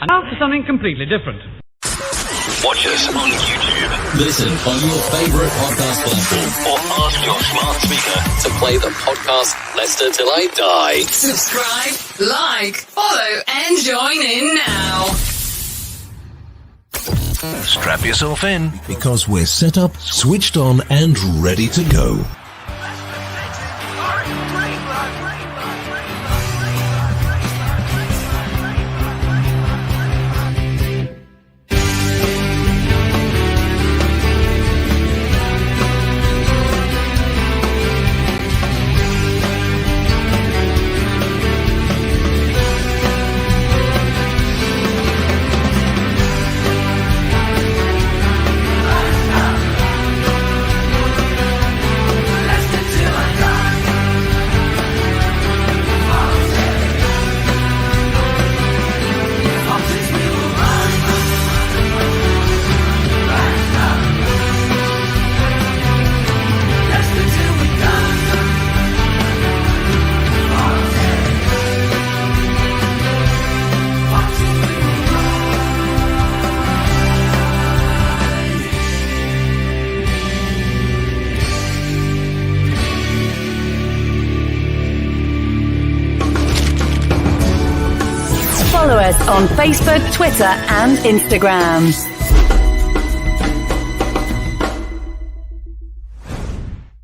And now for something completely different. Watch us on YouTube. Listen on your favourite podcast platform. Or ask your smart speaker to play the podcast Leicester Till I Die. Subscribe, like, follow, and join in now. Strap yourself in. Because we're set up, switched on, and ready to go. Follow us on Facebook, Twitter and Instagram.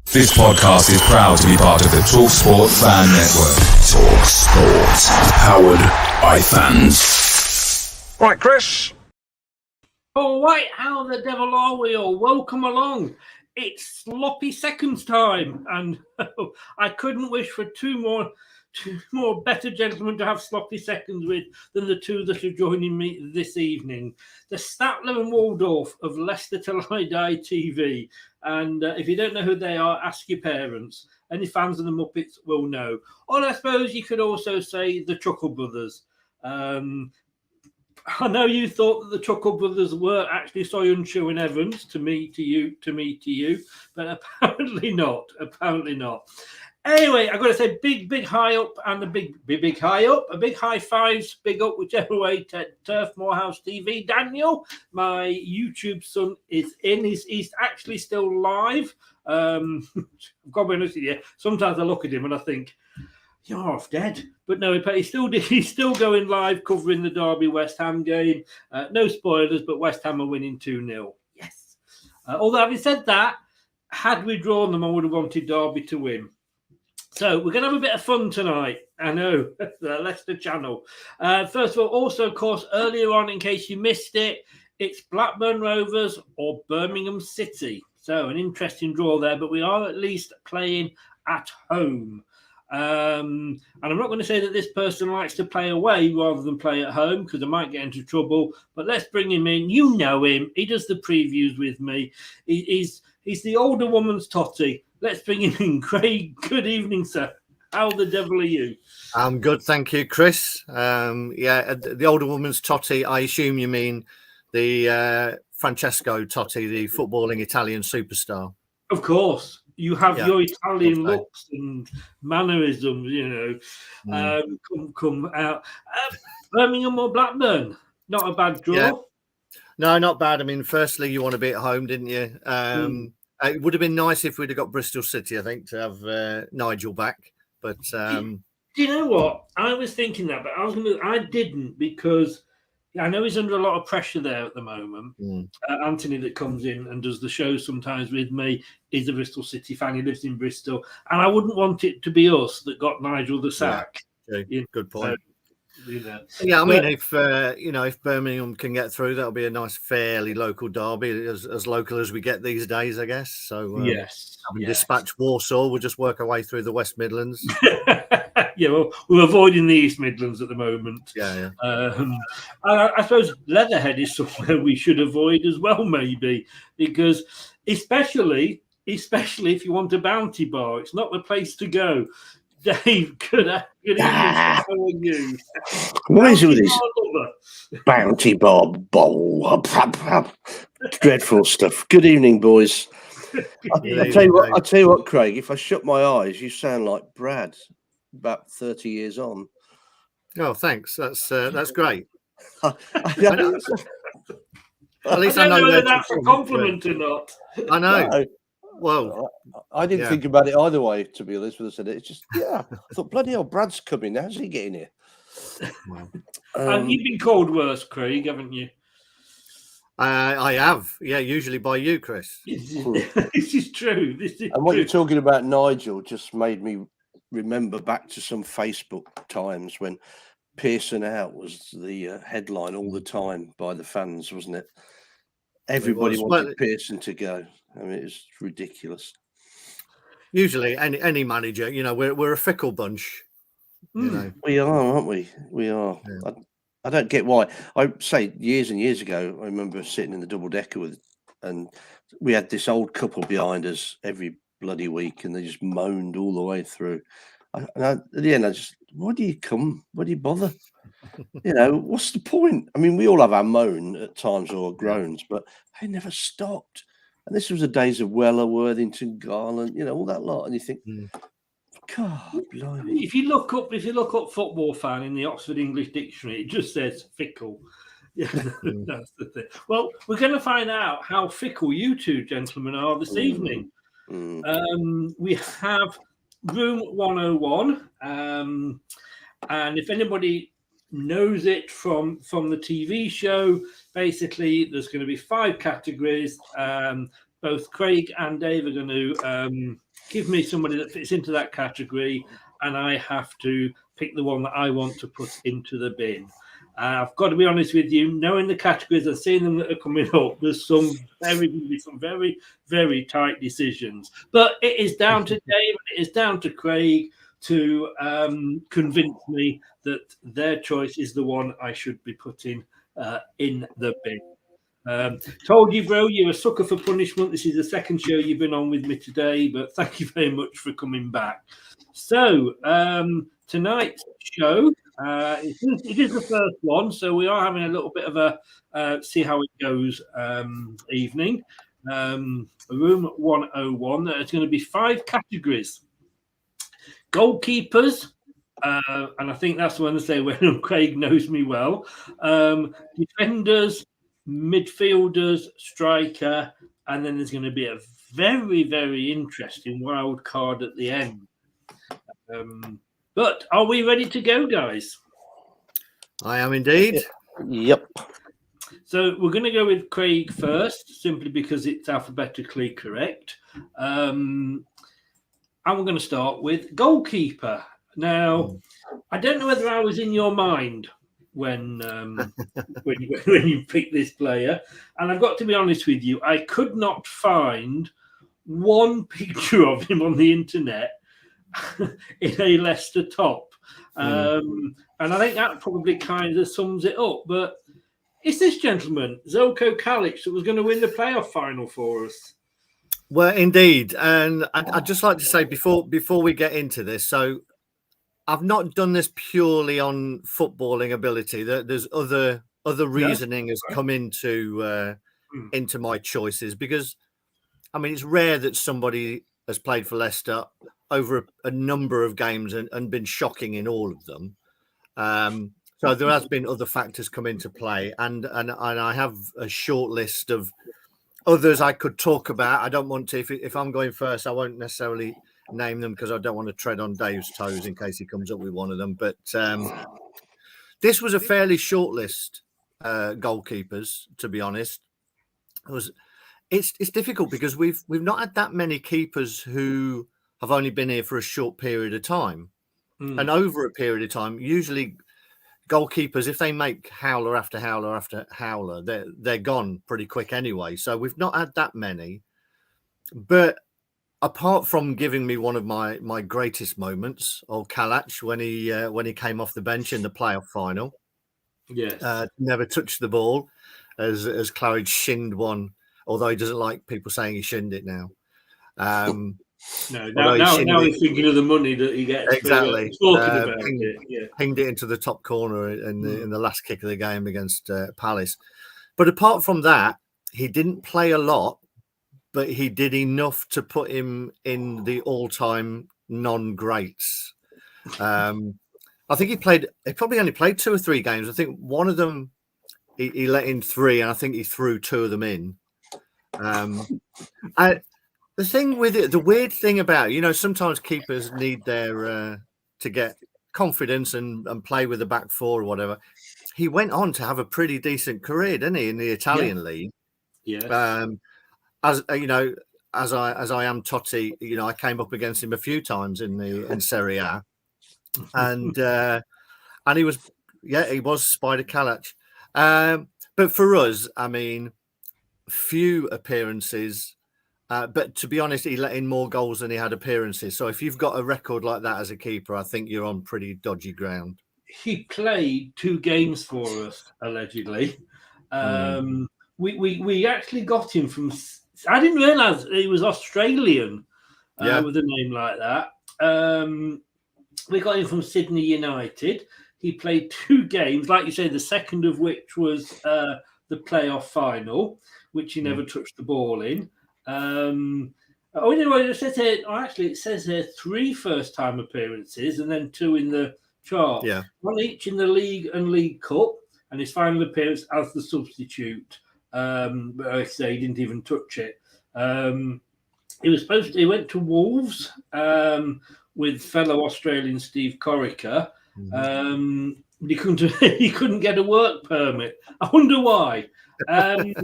This podcast is proud to be part of the Talk Sport Fan Network. Talk Sport. Powered by fans. Right, Chris. All right, how the devil are we all? Welcome along. It's sloppy seconds time, and I couldn't wish for two more better gentlemen to have sloppy seconds with than the two that are joining me this evening. The Statler and Waldorf of Leicester Till I Die TV. And if you don't know who they are, ask your parents. Any fans of the Muppets will know. Or I suppose you could also say the Chuckle Brothers. I know you thought that the Chuckle Brothers were actually Soyuncu and Evans, to me, to you, but apparently not. Anyway, I've got to say big high up and a big high up, a big high fives, big up, whichever way, to Turf Morehouse TV. Daniel, my YouTube son, is in. He's actually still live. I've got to be honest with you, sometimes I look at him and I think, you're half dead. But no, he's still going live covering the Derby West Ham game. No spoilers, but West Ham are winning 2-0. Yes. Although having said that, had we drawn them, I would have wanted Derby to win. So we're going to have a bit of fun tonight. I know, the Leicester channel. First of all, also, of course, earlier on, in case you missed it, it's Blackburn Rovers or Birmingham City. So an interesting draw there, but we are at least playing at home. And I'm not going to say that this person likes to play away rather than play at home, because I might get into trouble. But let's bring him in. You know him. He does the previews with me. He's the older woman's Totty. Let's bring him in. Craig, good evening, sir. How the devil are you? I'm good, thank you, Chris. The older woman's Totti, I assume you mean the Francesco Totti, the footballing Italian superstar. Of course. You have your Italian looks and mannerisms, come out. Birmingham or Blackburn? Not a bad draw. Yeah. No, not bad. I mean, firstly, you want to be at home, didn't you? It would have been nice if we'd have got Bristol City, I think, to have Nigel back. But do you know what? I was thinking that, but I didn't, because I know he's under a lot of pressure there at the moment. Anthony, that comes in and does the show sometimes with me, is a Bristol City fan. He lives in Bristol, and I wouldn't want it to be us that got Nigel the sack. Yeah, good point. Yeah, I mean, if Birmingham can get through, that'll be a nice, fairly local derby, as local as we get these days, I guess. So dispatch Warsaw, we'll just work our way through the West Midlands. Yeah, well, we're avoiding the East Midlands at the moment. Yeah. I suppose Leatherhead is somewhere we should avoid as well, maybe, because especially if you want a bounty bar, it's not the place to go. Dave, good evening. How are you? What is with this bounty bar bowl? Dreadful stuff. Good evening, boys. I'll tell you what, Craig, if I shut my eyes, you sound like Brad, about 30 years on. Oh, thanks. That's great. At least I I don't know know whether that that's a compliment or not. I know. No. Well, I didn't think about it either way, to be honest with us. It's just, I thought, bloody hell, Brad's coming. How's he getting here? And you've been called worse, Craig, haven't you? I have, usually by you, Chris. This is true. And what you're talking about, Nigel, just made me remember back to some Facebook times when Pearson out was the headline all the time by the fans, wasn't it? Everybody wanted Pearson to go. I mean, it was ridiculous. Usually, any manager, we're a fickle bunch. We are, aren't we? We are. Yeah. I don't get why. I say years and years ago, I remember sitting in the double decker and we had this old couple behind us every bloody week, and they just moaned all the way through. And at the end, I just, why do you come? Why do you bother? What's the point? I mean, we all have our moan at times or groans, but they never stopped. And this was the days of Weller, Worthington, Garland, all that lot. And you think, God, blimey. If you look up football fan in the Oxford English Dictionary, it just says fickle. Yeah, that's the thing. Well, we're going to find out how fickle you two gentlemen are this evening. We have Room 101, and if anybody knows it from the TV show, basically there's going to be 5 categories. Both Craig and Dave are going to give me somebody that fits into that category, and I have to pick the one that I want to put into the bin. I've got to be honest with you, knowing the categories and seeing them that are coming up, there's some very, very tight decisions. But it is down to Dave and it is down to Craig to convince me that their choice is the one I should be putting in the bin. Told you, bro, you're a sucker for punishment. This is the second show you've been on with me today, but thank you very much for coming back. So tonight's show, it is the first one, so we are having a little bit of a see how it goes evening. Room 101, there's going to be 5 categories. Goalkeepers, and I think that's the one to say when Craig knows me well. Defenders, midfielders, striker, and then there's going to be a very, very interesting wild card at the end. But are we ready to go, guys? I am indeed. Yep. So we're going to go with Craig first, simply because it's alphabetically correct. And we're going to start with goalkeeper. Now, I don't know whether I was in your mind when you picked this player, and I've got to be honest with you, I could not find one picture of him on the internet in a Leicester top, and I think that probably kind of sums it up. But it's this gentleman, Zelko Kalic, that was going to win the playoff final for us. Well, indeed, and I'd just like to say before we get into this, so I've not done this purely on footballing ability. There's other reasoning has come into my choices, because I mean it's rare that somebody has played for Leicester over a number of games and been shocking in all of them. So there has been other factors come into play, and I have a short list of others I could talk about. I don't want to, if I'm going first, I won't necessarily name them because I don't want to tread on Dave's toes in case he comes up with one of them. But this was a fairly short list, goalkeepers, to be honest. It's difficult because we've not had that many keepers who have only been here for a short period of time. And over a period of time, usually goalkeepers, if they make howler after howler after howler, they're gone pretty quick anyway. So we've not had that many. But apart from giving me one of my greatest moments, old Kalic, when he came off the bench in the playoff final, never touched the ball, as Claridge shinned one, although he doesn't like people saying he shinned it now. No, now he's thinking of the money that he gets. Exactly. Talking about it. Pinged it into the top corner in the last kick of the game against Palace. But apart from that, he didn't play a lot, but he did enough to put him in the all-time non-greats. I think he probably only played 2 or 3 games. I think one of them he let in 3, and I think he threw 2 of them in. The thing with it, the weird thing about it, sometimes keepers need their to get confidence and play with the back 4 or whatever. He went on to have a pretty decent career, didn't he, in the Italian league? Yes. As I am Totti, I came up against him a few times in Serie A, and he was Spider Kalac. But for us, I mean, few appearances. But to be honest, he let in more goals than he had appearances. So if you've got a record like that as a keeper, I think you're on pretty dodgy ground. He played 2 games for us, allegedly. We actually got him from. I didn't realise he was Australian with a name like that. We got him from Sydney United. He played 2 games, like you say, the second of which was the playoff final, which he never touched the ball in. It says here, it says here 3 first-time appearances and then 2 in the chart. Yeah. 1 each in the League and League Cup, and his final appearance as the substitute. But like I say, he didn't even touch it. He went to Wolves with fellow Australian Steve Corica. He couldn't get a work permit. I wonder why. And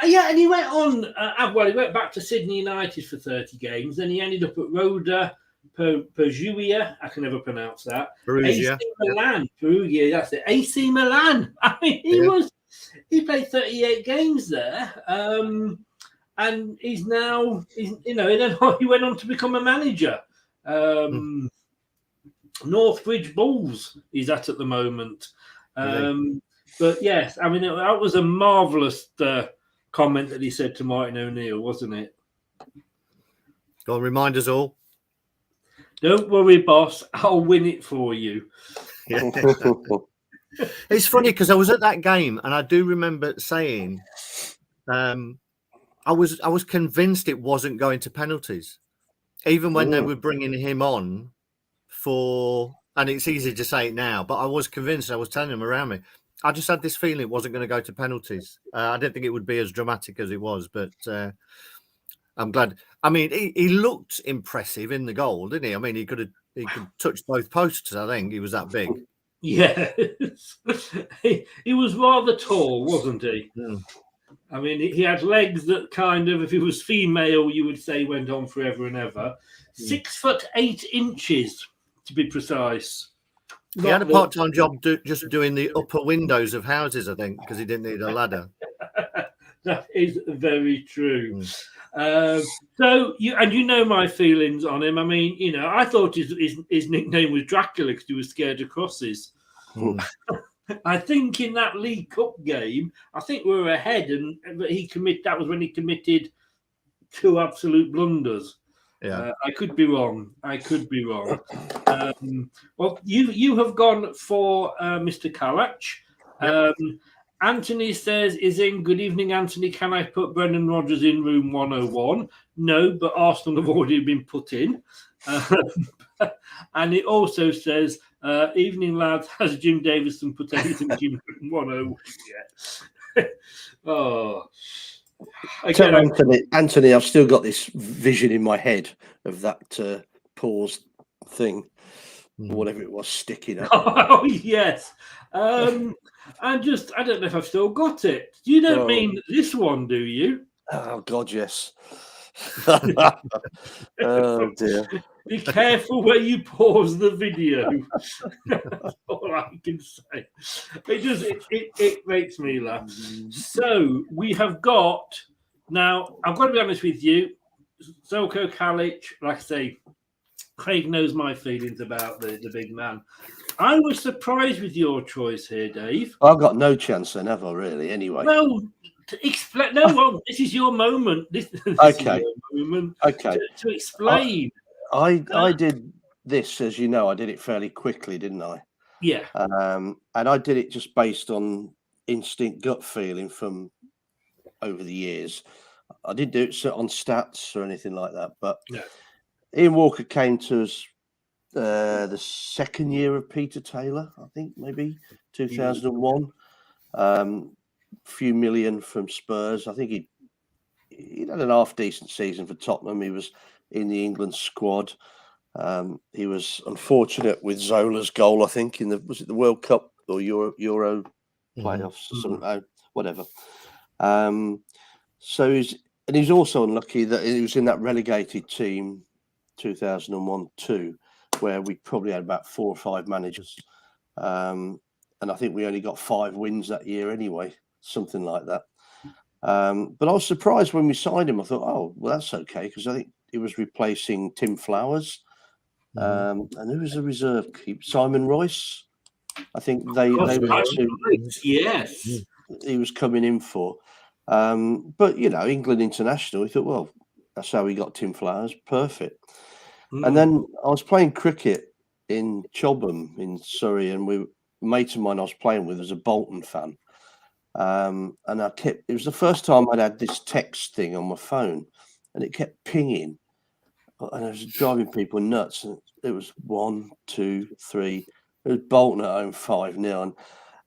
he went on. He went back to Sydney United for 30 games. Then he ended up at Roda Perugia. I can never pronounce that. Perugia. AC Milan. Perugia. That's it. AC Milan. I mean, he played 38 games there. And he went on to become a manager. Northbridge Bulls he's at the moment. But yes, I mean, that was a marvellous comment that he said to Martin O'Neill, wasn't it? Go on, remind us all. Don't worry, boss. I'll win it for you. Yeah. It's funny because I was at that game and I do remember saying, I was convinced it wasn't going to penalties, even when they were bringing him on and it's easy to say it now, but I was convinced. I was telling them around me. I just had this feeling it wasn't going to go to penalties. I didn't think it would be as dramatic as it was, but I'm glad. I mean, he looked impressive in the goal, didn't he? I mean, he could touch both posts. I think he was that big. Yes, he was rather tall, wasn't he? Yeah. I mean, he had legs that kind of, if he was female, you would say went on forever and ever. 6'8" to be precise. He had a part-time job just doing the upper windows of houses, I think, because he didn't need a ladder. That is very true. So you know my feelings on him. I mean, I thought his nickname was Dracula because he was scared of crosses. I think in that League Cup game, I think we were ahead, but that was when he committed 2 absolute blunders. Yeah, I could be wrong. Well, you have gone for Mr. Kalac. Anthony says, good evening, Anthony. Can I put Brendan Rodgers in room 101? No, but Arsenal have already been put in. And it also says, evening, lads. Has Jim Davison put anything in room 101 yet? Again, Anthony, I've still got this vision in my head of that paused thing, whatever it was, sticking up. Oh, yes. I don't know if I've still got it. You don't mean this one, do you? Oh, God, yes. Oh, dear. Be careful where you pause the video. That's all I can say. It makes me laugh. So we have got, now, I've got to be honest with you, Zelko Kalac, like I say, Craig knows my feelings about the big man. I was surprised with your choice here, Dave. I've got no chance then, have I, really, anyway? Well, this is your moment. This okay. Is your moment okay. To explain. I did this, as you know, I did it fairly quickly, didn't I? Yeah. And I did it just based on instinct, gut feeling from over the years. I didn't do it on stats or anything like that. But Ian Walker came to us the second year of Peter Taylor, I think, maybe 2001. Few million from Spurs. I think he had an half decent season for Tottenham. He was in the England squad. He was unfortunate with Zola's goal, I think, in the World Cup or Euro playoffs or something, whatever. So he's also unlucky that he was in that relegated team 2001-2, where we probably had about 4 or 5 managers. And I think we only got 5 wins that year anyway, something like that. But I was surprised when we signed him. I thought, oh, well, that's okay, because I think he was replacing Tim Flowers. And who was the reserve keeper? Simon Royce. I think they were the 2. Yes. He was coming in for. But, England international, he thought, well, that's how we got Tim Flowers. Perfect. And then I was playing cricket in Chobham in Surrey, and a mate of mine I was playing with was a Bolton fan. And it was the first time I'd had this text thing on my phone, and it kept pinging. And I was driving people nuts. And it was 1, 2, 3. It was Bolton at home 5-0.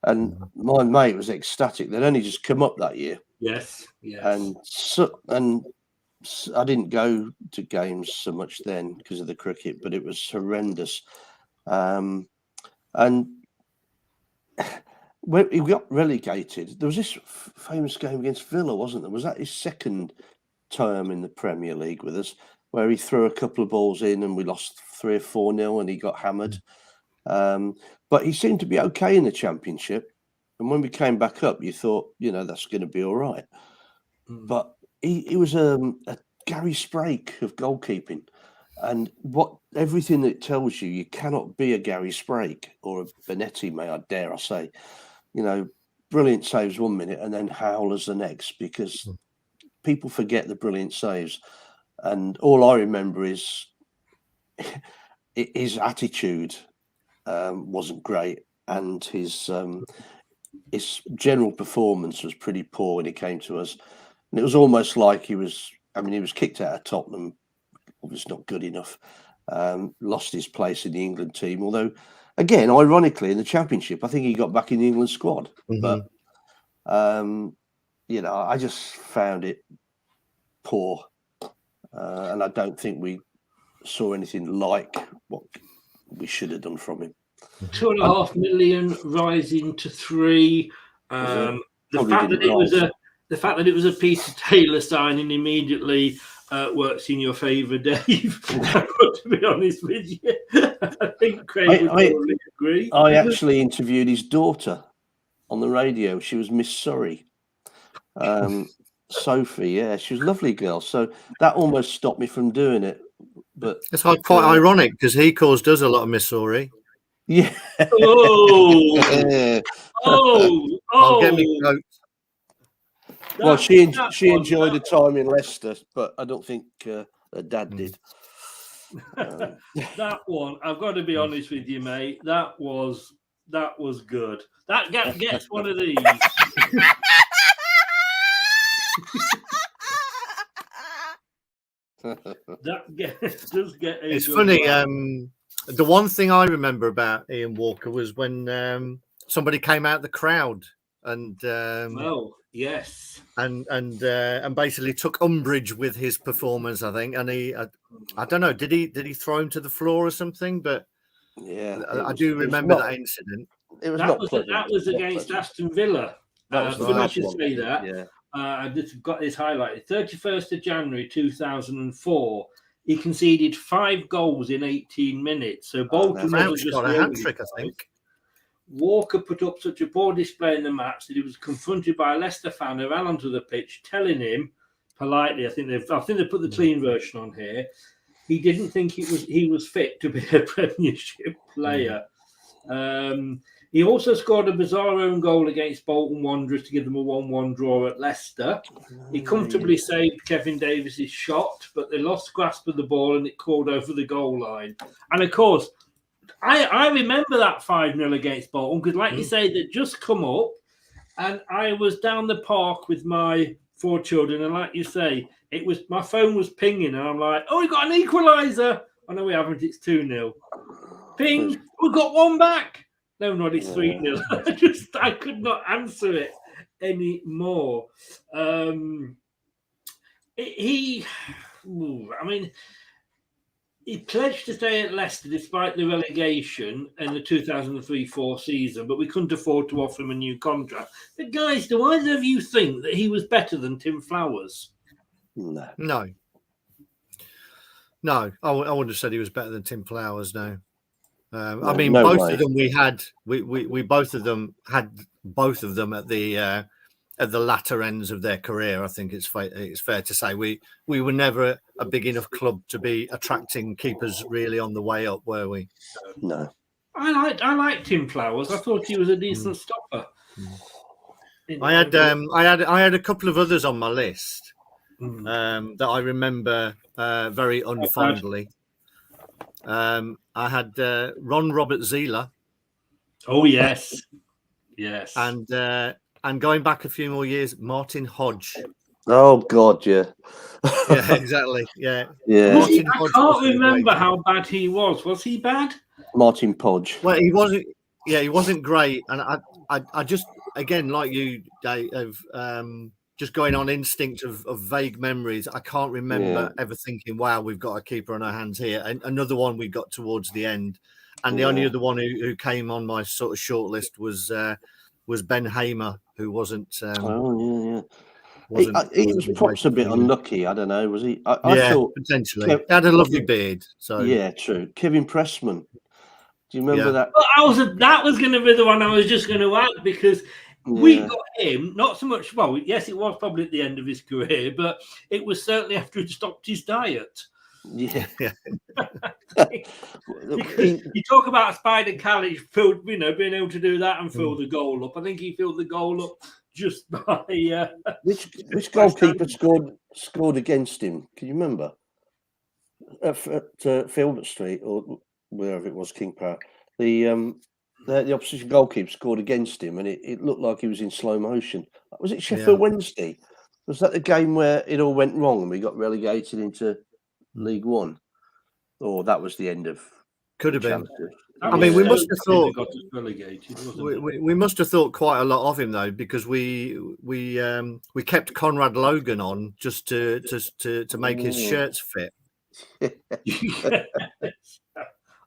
And my mate was ecstatic. They'd only just come up that year. Yes. And I didn't go to games so much then because of the cricket, but it was horrendous. And when he got relegated, there was this famous game against Villa, wasn't there? Was that his second term in the Premier League with us, where he threw a couple of balls in and we lost 3 or 4-0 and he got hammered? But he seemed to be okay in the Championship. And when we came back up, you thought, that's going to be all right. But he was a Gary Sprake of goalkeeping. And everything that tells you cannot be a Gary Sprake or a Benetti, I dare I say. Brilliant saves 1 minute and then howlers the next, because people forget the brilliant saves. And all I remember is his attitude wasn't great, and his general performance was pretty poor when he came to us. And it was almost like he was kicked out of Tottenham. Obviously not good enough. Lost his place in the England team. Although, again, ironically, in the Championship, I think he got back in the England squad. But, I just found it poor. And I don't think we saw anything like what we should have done from him. 2.5 million rising to 3. The fact that it was a Peter Taylor signing immediately works in your favour, Dave. I've got to be honest with you. I think Craig would probably agree. I actually interviewed his daughter on the radio. She was Miss Surrey. Sophie, yeah, she was a lovely girl. So that almost stopped me from doing it. But it's quite ironic, because he caused us a lot of Missouri. Yeah. I'll get me coat. Well, she enjoyed the time in Leicester, but I don't think her dad did. That one, I've got to be honest with you, mate. That was good. That gets one of these. Does get. It's funny. The one thing I remember about Ian Walker was when somebody came out the crowd and yes, and basically took umbrage with his performance, I think. And I don't know, did he throw him to the floor or something? But yeah, I do remember that incident. That was against Aston Villa. Funny you should say that. Yeah. I just got this highlighted. 31st of January 2004. He conceded 5 goals in 18 minutes. So Bolton got a hat trick, I think. Walker put up such a poor display in the match that he was confronted by a Leicester fan who ran onto the pitch, telling him politely, I think they put the clean version on here, he didn't think he was fit to be a Premiership player. He also scored a bizarre own goal against Bolton Wanderers to give them a 1-1 draw at Leicester. He comfortably saved Kevin Davis's shot, but they lost grasp of the ball and it crawled over the goal line. And of course, I remember that 5-0 against Bolton, because like you say, they'd just come up and I was down the park with my 4 children, and like you say, my phone was pinging and I'm like, oh, we got an equaliser. Oh, no, we haven't. It's 2-0. Ping, we've got one back. No, not it's 3-0. I could not answer it anymore. He pledged to stay at Leicester despite the relegation in the 2003-04 season, but we couldn't afford to offer him a new contract. But guys, do either of you think that he was better than Tim Flowers? No. I wouldn't have said he was better than Tim Flowers. No. I mean, both of them we both of them had both of them at the latter ends of their career. I think it's fair to say we were never a big enough club to be attracting keepers really on the way up, were we? No. I liked Tim Flowers. I thought he was a decent stopper. I had a couple of others on my list that I remember very unfondly. I had Ron Robert Zieler. Oh yes, yes. And going back a few more years, Martin Hodge. Oh God, yeah. Yeah, exactly. Yeah. I can't remember how bad he was. Was he bad? Martin Podge. Well, he wasn't. Yeah, he wasn't great. And I just, again, like you, Dave, just going on instinct of vague memories. I can't remember ever thinking, "Wow, we've got a keeper on our hands here." And another one we got towards the end, and the only other one who came on my sort of short list was Ben Hamer, who wasn't. He was perhaps a bit unlucky. I don't know. Was he? I thought potentially. He had a lovely beard. So yeah, true. Kevin Pressman. Do you remember that? Well, that was going to be the one I was just going to add because we got him not so much. Well, yes, it was probably at the end of his career, but it was certainly after he'd stopped his diet. Yeah. You talk about Spider Callich, being able to do that and fill the goal up. I think he filled the goal up just by which goalkeeper scored against him? Can you remember? At Filbert Street or wherever it was, King Power. The opposition goalkeeper scored against him, and it looked like he was in slow motion. Was it Sheffield Wednesday? Was that the game where it all went wrong and we got relegated into League One? Or that was the end of? Could have been. I mean, we must have thought we must have thought quite a lot of him though, because we kept Conrad Logan on just to make his shirts fit.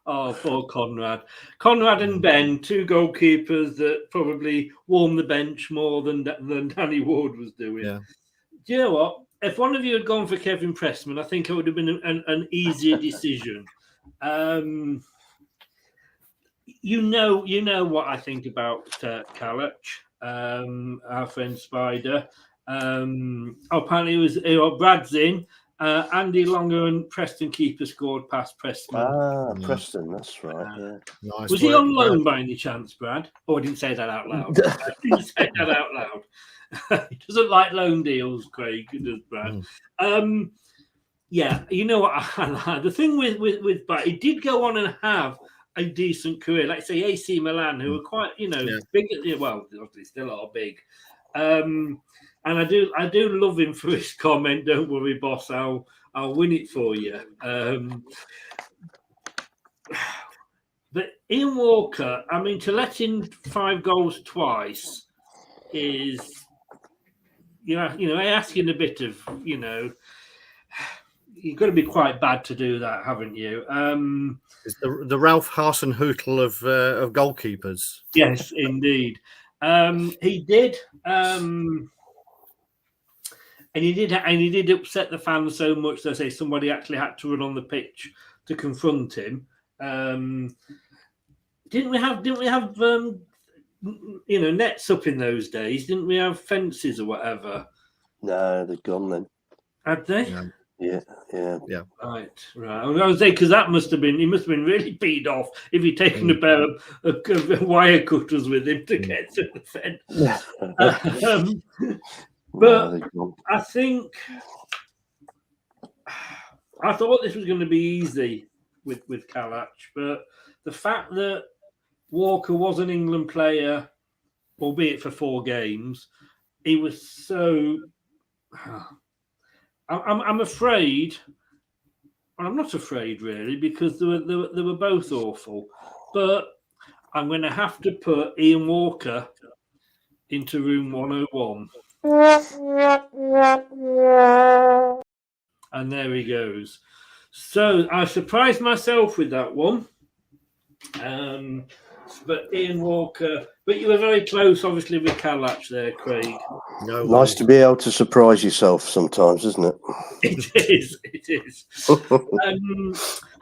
Oh, poor Conrad. Conrad and Ben, two goalkeepers that probably warmed the bench more than Danny Ward was doing. Yeah. Do you know what? If one of you had gone for Kevin Pressman, I think it would have been an easier decision. You know what I think about Callich, our friend Spider. Apparently, it was Brad's in. Andy Longer and Preston keeper scored past Pressman. Preston, that's right. Yeah. Nice was he on loan by any chance, Brad? Oh, I didn't say that out loud. I didn't say that out loud. He doesn't like loan deals, Craig. He does, Brad. Yeah, you know what? The thing with Brad, he did go on and have a decent career. Like say AC Milan, who were quite, big. Well, obviously still are big. And I do love him for his comment. Don't worry, boss. I'll win it for you. But Ian Walker, I mean, to let in 5 goals twice is, asking a bit of, you've got to be quite bad to do that, haven't you? It's the Ralph Hasenhüttl of goalkeepers. Yes, indeed. He did. And he did upset the fans so much that somebody actually had to run on the pitch to confront him. Didn't we have nets up in those days? Didn't we have fences or whatever? No, they're gone then. Had they? Yeah. Right. I was going to say because he must have been really peed off if he'd taken a pair of wire cutters with him to get to the fence. But I think I thought this was going to be easy with Callich, but the fact that Walker was an England player, albeit for 4 games, he was so. I'm afraid I'm not afraid really, because they were both awful. But I'm going to have to put Ian Walker into room 101. And there he goes. So I surprised myself with that one. But Ian Walker, but you were very close, obviously, with Kalach there, Craig. No nice to be able to surprise yourself sometimes, isn't it? It is.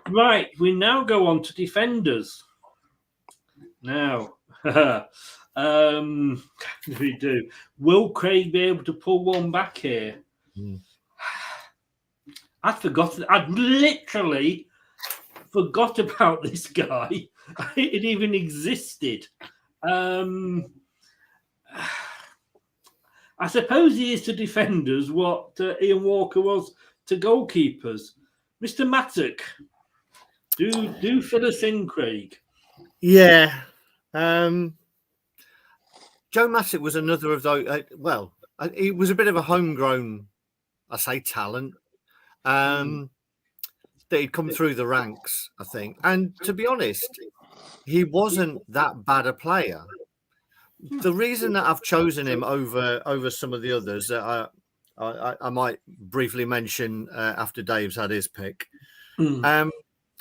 Right, we now go on to defenders. Now, we do. Will Craig be able to pull one back here? I'd literally forgot about this guy. It even existed. I suppose he is to defenders what Ian Walker was to goalkeepers. Mr. Mattock, do fill us in, Craig. Yeah. Joe Mattock was another of those. He was a bit of a homegrown, I say, talent. That he'd come through the ranks, I think. And to be honest, he wasn't that bad a player. The reason that I've chosen him over some of the others that I might briefly mention after Dave's had his pick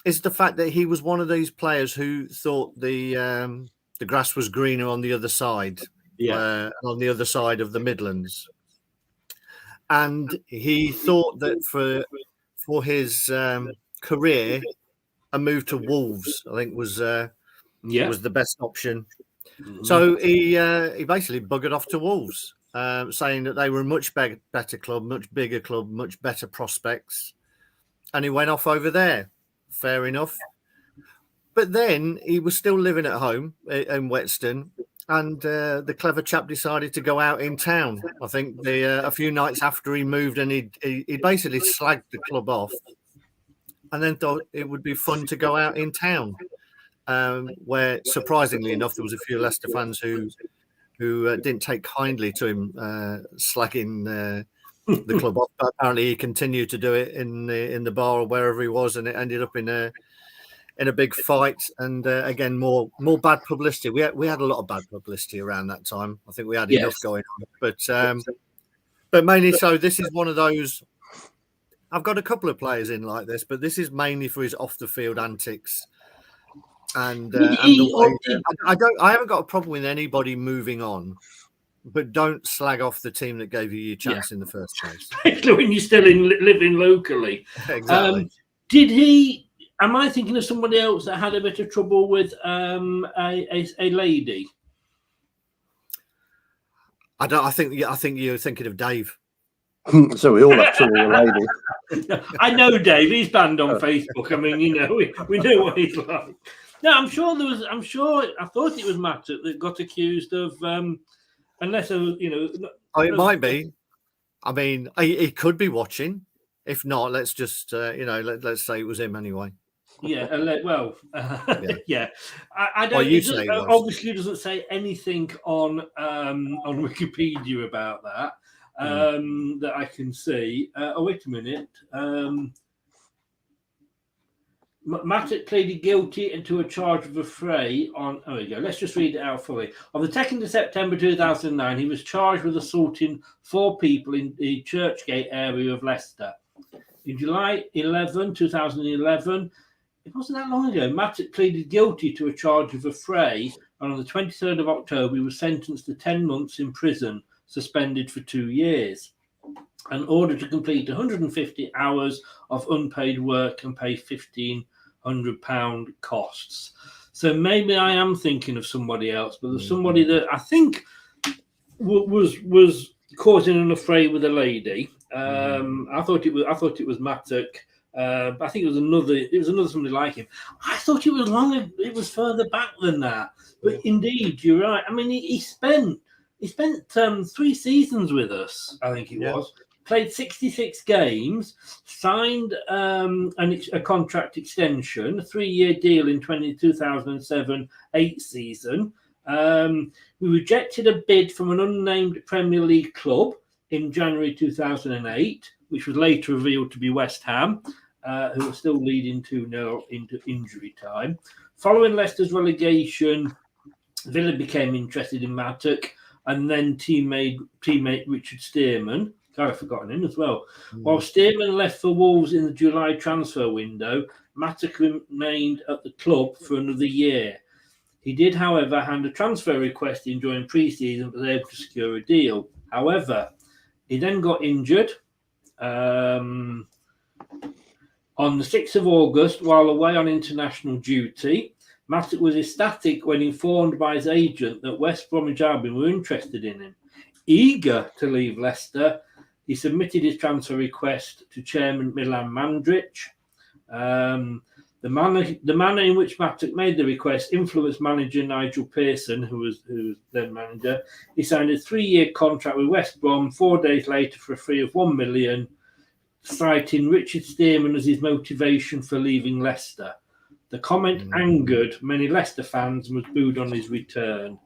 is the fact that he was one of these players who thought the grass was greener on the other side, on the other side of the Midlands. And he thought that for his career, a move to Wolves, I think, was the best option. So he basically buggered off to Wolves, saying that they were a much better club, much bigger club, much better prospects. And he went off over there. Fair enough. But then he was still living at home in Whetstone, and the clever chap decided to go out in town. I think a few nights after he moved, and he basically slagged the club off, and then thought it would be fun to go out in town, where surprisingly enough there was a few Leicester fans who didn't take kindly to him slagging the club off. But apparently he continued to do it in the bar or wherever he was, and it ended up in a big fight, and again more bad publicity. We had a lot of bad publicity around that time. I think we had enough going on, but mainly so. This is one of those. I've got a couple of players in like this, but this is mainly for his off the field antics. And I haven't got a problem with anybody moving on, but don't slag off the team that gave you your chance in the first place. When you're still living locally. Exactly. Did he? Am I thinking of somebody else that had a bit of trouble with a lady? I think you're thinking of Dave. So we all have trouble with a lady. I know Dave. He's banned on Facebook. I mean, we know what he's like. No, I thought it was Mattock that got accused of, unless it might be. I mean, he could be watching. If not, let's just let's say it was him anyway. Yeah. I don't. Well, you say it obviously doesn't say anything on Wikipedia about that. That I can see. Wait a minute. Mattock pleaded guilty to a charge of affray on. Oh, there you go. Let's just read it out fully. On the 2nd of September 2009, he was charged with assaulting 4 people in the Churchgate area of Leicester. In July 11, 2011, it wasn't that long ago, Mattock pleaded guilty to a charge of affray, and on the 23rd of October, he was sentenced to 10 months in prison, suspended for 2 years, and ordered to complete 150 hours of unpaid work and pay £1,500 costs. So maybe I am thinking of somebody else, but there's somebody that I think was causing an affray with a lady. I thought it was Mattock. I think it was another somebody like him. I thought it was further back than that. But indeed, you're right. I mean, he spent 3 seasons with us, I think it was. Played 66 games, signed a contract extension, a 3-year deal in 2007-8 season. We rejected a bid from an unnamed Premier League club in January 2008, which was later revealed to be West Ham. who are still leading 2-0 into injury time. Following Leicester's relegation, Villa became interested in Mattock, and then teammate Richard Stearman. God, I've forgotten him as well. While Stearman left for Wolves in the July transfer window, Mattock remained at the club for another year. He did, however, hand a transfer request in during pre-season, but was able to secure a deal. However, he then got injured on the 6th of August while away on international duty. Mattock was ecstatic when informed by his agent that West Bromwich Albion were interested in him. Eager to leave Leicester, he submitted his transfer request to Chairman Milan Mandrić. The manner in which Mattock made the request influenced manager Nigel Pearson, who was then manager. He signed a 3-year contract with West Brom 4 days later for a fee of £1 million, citing Richard Stearman as his motivation for leaving Leicester. The comment angered many Leicester fans and was booed on his return.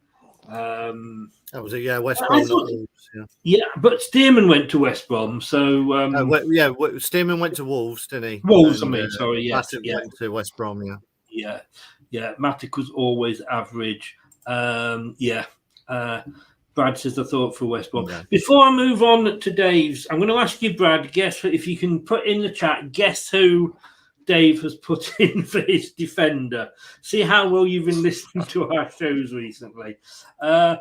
That was it, yeah. West Brom, not Wolves. Yeah, but Stearman went to West Brom, so Stearman went to Wolves, didn't he? Wolves, and, yes. Mattock went to West Brom, yeah. Mattock was always average. Brad says the thought for West Brom. Yeah. Before I move on to Dave's, I'm going to ask you, Brad, guess if you can put in the chat, guess who Dave has put in for his defender. See how well you've been listening to our shows recently. I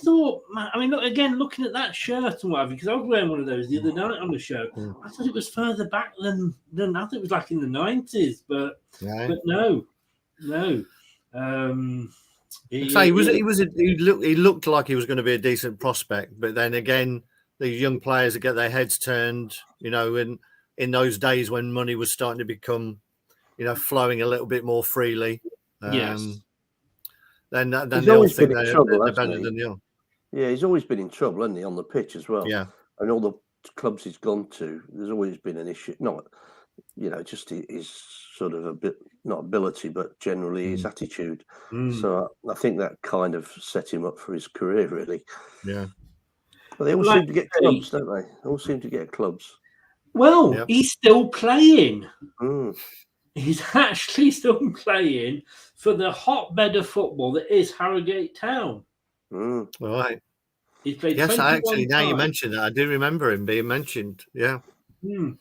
thought, I mean, look, again, looking at that shirt and whatever, because I was wearing one of those the other night on the show. I thought it was further back than I think it was like in the 90s, but no. He looked like he was going to be a decent prospect, but then again, these young players that get their heads turned, in those days when money was starting to become, flowing a little bit more freely. Then they'll think they're better than you. Yeah, he's always been in trouble, hasn't he, on the pitch as well? Yeah. And all the clubs he's gone to, there's always been an issue. Not, just his sort of a bit, not ability, but generally his attitude. So I think that kind of set him up for his career, really. Yeah. But they all seem to get clubs, don't they? They all seem to get clubs. Well, he's still playing. He's actually still playing for the hotbed of football that is Harrogate Town. All right. He's played. Yes, now you mentioned that, I do remember him being mentioned. Yeah. When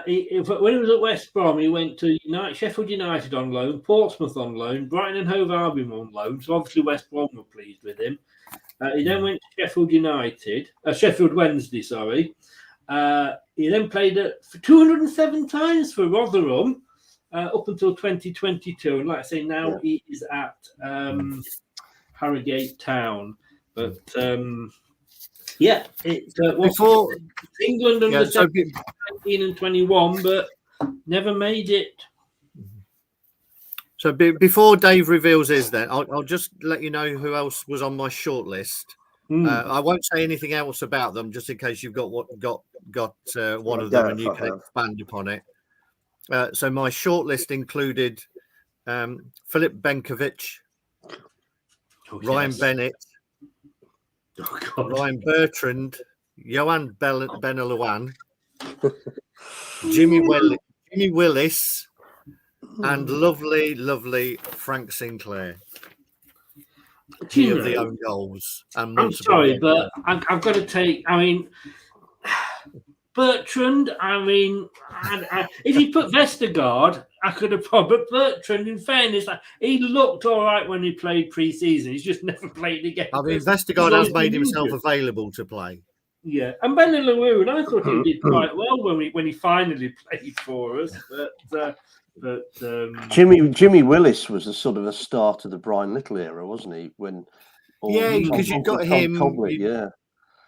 he was at West Brom, he went to Sheffield United on loan, Portsmouth on loan, Brighton and Hove Albion on loan. So obviously West Brom were pleased with him. He then went to Sheffield Wednesday. Sorry. He then played for 207 times for Rotherham up until 2022. And like I say, now he is at Harrogate Town. But it was England under 19 and 21, but never made it. So before Dave reveals his, then I'll just let you know who else was on my short list. I won't say anything else about them, just in case you've got one of them and you can expand upon it. So my shortlist included Philip Benkovic, Ryan Bennett, Ryan Bertrand, Johan Benelouan, Jimmy Willis, and lovely Frank Sinclair. He of the own goals. I'm sorry, but I've got to take. I mean, Bertrand. I mean, if you put Vestergaard, I could have probably. But Bertrand, in fairness, he looked all right when he played pre-season. He's just never played again. I mean, Vestergaard has made himself available to play. Yeah, and Benelouan, I thought he did quite well when he finally played for us, but. Jimmy Willis was a sort of a start of the Brian Little era, wasn't he? Because you've got him.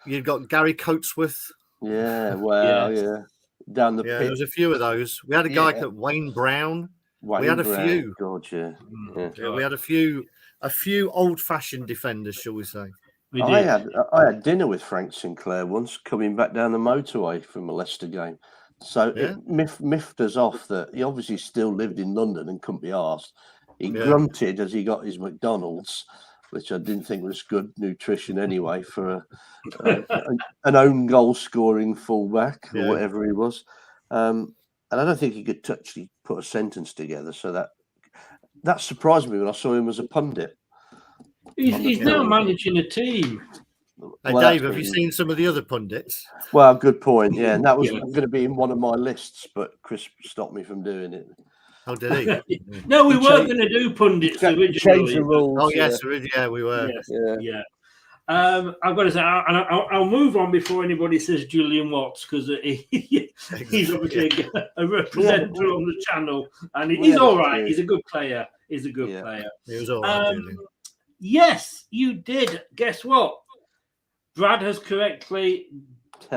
You've got Gary Coatsworth. Yeah, down the pit. There was a few of those. We had a guy called Wayne Brown. We had a few. God, we had a few old-fashioned defenders, shall we say? I had dinner with Frank Sinclair once, coming back down the motorway from a Leicester game. So it miffed us off that he obviously still lived in London and couldn't be asked. He grunted as he got his McDonald's, which I didn't think was good nutrition anyway for an own goal scoring fullback or whatever he was. And and I don't think he could actually put a sentence together. So that surprised me when I saw him as a pundit. He's now managing a team. Hey, Dave, have you seen some of the other pundits? Well, good point. Yeah, and that was going to be in one of my lists, but Chris stopped me from doing it. Oh, did he? No, we weren't going to do pundits originally. Changed the rules. Oh, yes, yeah, we were. Yes, yeah. I've got to say, I'll move on before anybody says Julian Watts, because he's obviously a representative on the channel, and he's all right. He's a good player. He's a good player. He was all right, Julian. Yes, you did. Guess what? Brad has correctly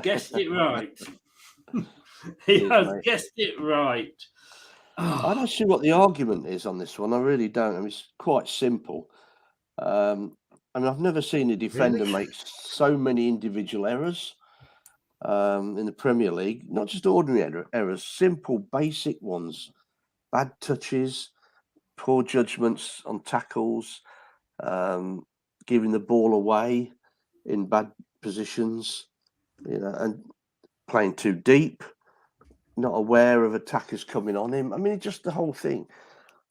guessed it right. He has guessed it right. I don't see what the argument is on this one. I really don't. I mean, it's quite simple. I mean, I've never seen a defender make so many individual errors in the Premier League. Not just ordinary errors, simple, basic ones. Bad touches, poor judgments on tackles, giving the ball away in bad positions, and playing too deep, not aware of attackers coming on him. I mean, just the whole thing.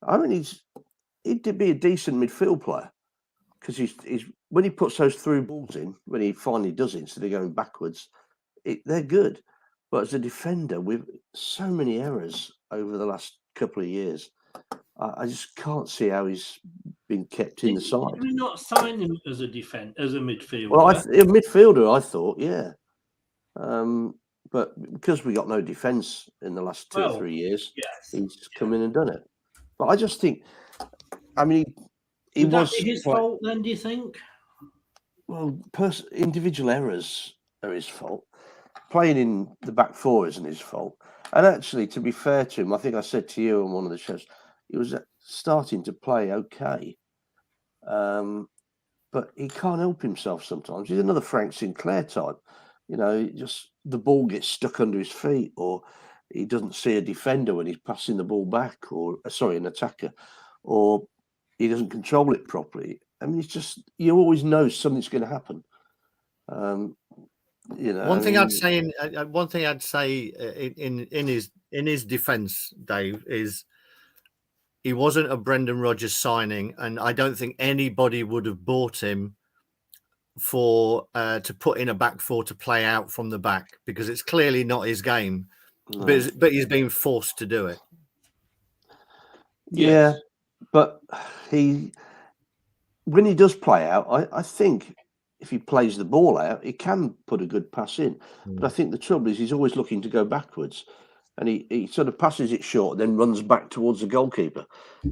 I mean, he'd be a decent midfield player, because he's when he puts those through balls in, when he finally does it, instead of going backwards, they're good. But as a defender, with so many errors over the last couple of years, I just can't see how he's been kept in the side. Did we not sign him as a midfielder? Well, a midfielder, I thought, yeah. But because we got no defence in the last 2 or 3 years, he's come in and done it. But I just think, I mean, he was his fault then, do you think? Well, individual errors are his fault. Playing in the back four isn't his fault. And actually, to be fair to him, I think I said to you on one of the shows, he was starting to play okay. But he can't help himself sometimes. He's another Frank Sinclair type. Just the ball gets stuck under his feet, or he doesn't see a defender when he's passing the ball back, or an attacker, or he doesn't control it properly. I mean, it's just, you always know something's going to happen. One thing I'd say in his defence, Dave, is he wasn't a Brendan Rodgers signing, and I don't think anybody would have bought him to put in a back four to play out from the back, because it's clearly not his game. No. But he's being forced to do it. Yeah, but when he does play out, I think if he plays the ball out, he can put a good pass in. But I think the trouble is he's always looking to go backwards, and he sort of passes it short, then runs back towards the goalkeeper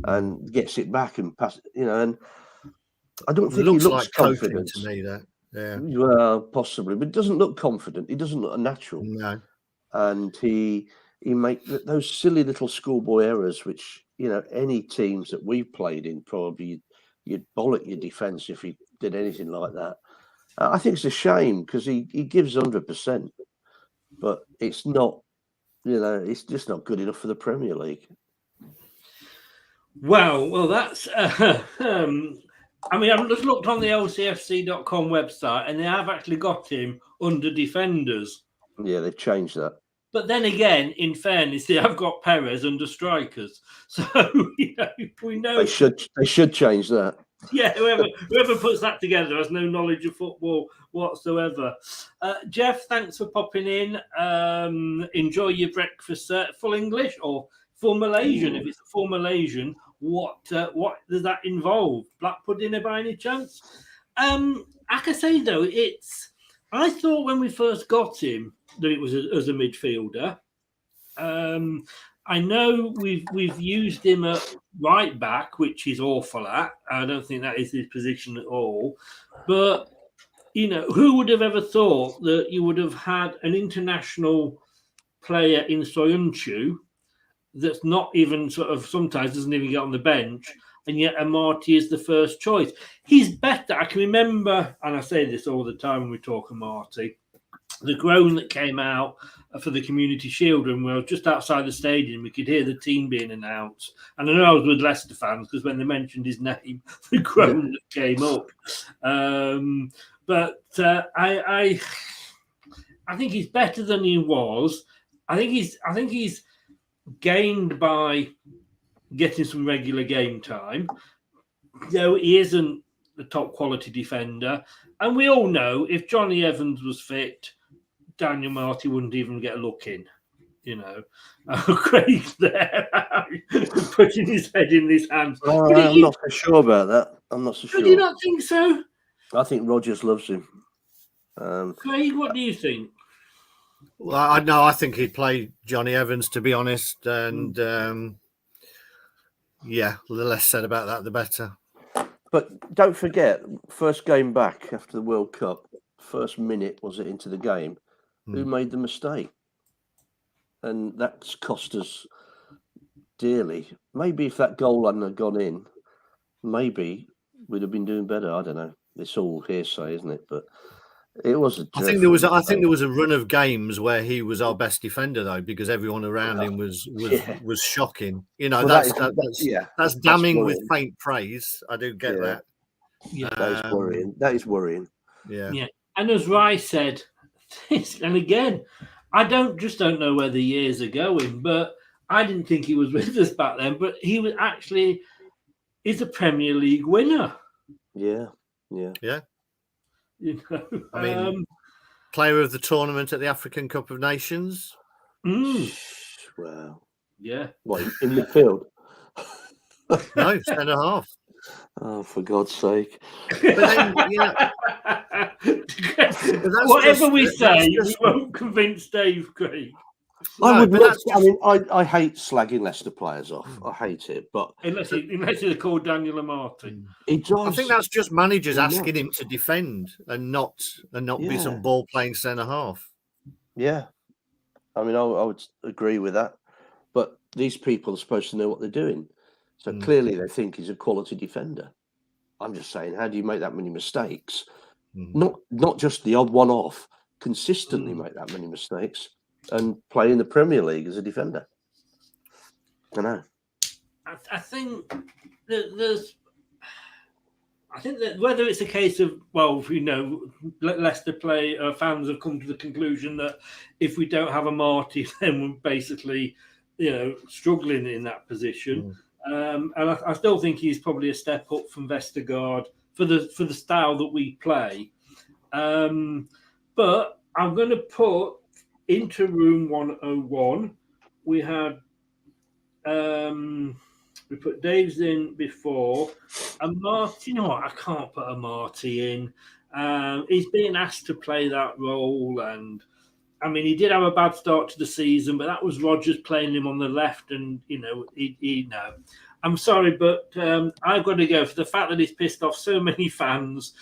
and gets it back and pass. And I don't think he looks like confident to me. That, yeah, well, possibly, but it doesn't look confident. He doesn't look natural. No, and he makes those silly little schoolboy errors, which any teams that we've played in, probably you'd bollock your defence if he did anything like that. I think it's a shame, because he gives 100%, but it's not, it's just not good enough for the Premier League. Well, that's. I mean, I've just looked on the lcfc.com website, and they have actually got him under defenders. Yeah, they've changed that. But then again, in fairness, they have got Perez under strikers. So we know they should change that. Yeah, whoever puts that together has no knowledge of football whatsoever. Jeff, thanks for popping in. Enjoy your breakfast, full English or full Malaysian. If it's a full Malaysian, what does that involve? Black pudding by any chance? I can say though, I thought when we first got him that it was as a midfielder. I know we've used him at right back, which he's awful at. I don't think that is his position at all. But, who would have ever thought that you would have had an international player in Soyuncu that's not even sometimes doesn't even get on the bench, and yet Amartey is the first choice. He's better. I can remember, and I say this all the time when we talk Amartey, the groan that came out for the Community Shield, and we were just outside the stadium. We could hear the team being announced, and I know I was with Leicester fans because when they mentioned his name, the groan that came up. But I think he's better than he was. I think he's gained by getting some regular game time, though he isn't the top quality defender. And we all know if Johnny Evans was fit, Daniel Marty wouldn't even get a look in. Craig's there putting his head in his hands. I'm not so sure about that. I'm not so sure. Do you not think so? I think Rodgers loves him. Craig, what do you think? Well, I think he'd play Johnny Evans, to be honest. And the less said about that, the better. But don't forget, first game back after the World Cup, first minute was it into the game, who made the mistake? And that's cost us dearly. Maybe if that goal hadn't have gone in, maybe we'd have been doing better. I don't know. It's all hearsay, isn't it? But it was. I think there was a run of games where he was our best defender, though, because everyone around him was shocking. That's damning with faint praise. I do get that. Yeah, that is worrying. That is worrying. Yeah. And as Rai said, and again, I don't know where the years are going, but I didn't think he was with us back then. But he was actually is a Premier League winner. Yeah. I mean, player of the tournament at the African Cup of Nations. Wow. Yeah. What, in midfield? No, centre half. Oh, for God's sake! But then, whatever we say, we won't convince Dave, Craig. I hate slagging Leicester players off. I hate it, but unless they're called Daniel Marty. I think that's just managers asking him to defend and not be some ball playing centre half. Yeah, I mean, I would agree with that. But these people are supposed to know what they're doing, so clearly they think he's a quality defender. I'm just saying, how do you make that many mistakes? Not just the odd one off. Consistently make that many mistakes. And play in the Premier League as a defender. I know. I think that whether it's a case of, Leicester fans have come to the conclusion that if we don't have a Marty, then we're basically, struggling in that position. And I still think he's probably a step up from Vestergaard for the style that we play. But I'm going to put into room 101, we had we put Dave's in before, and Marty. You know what? I can't put a Marty in. He's being asked to play that role, and I mean, he did have a bad start to the season, but that was Rodgers playing him on the left, and I'm sorry, but I've got to go for the fact that he's pissed off so many fans.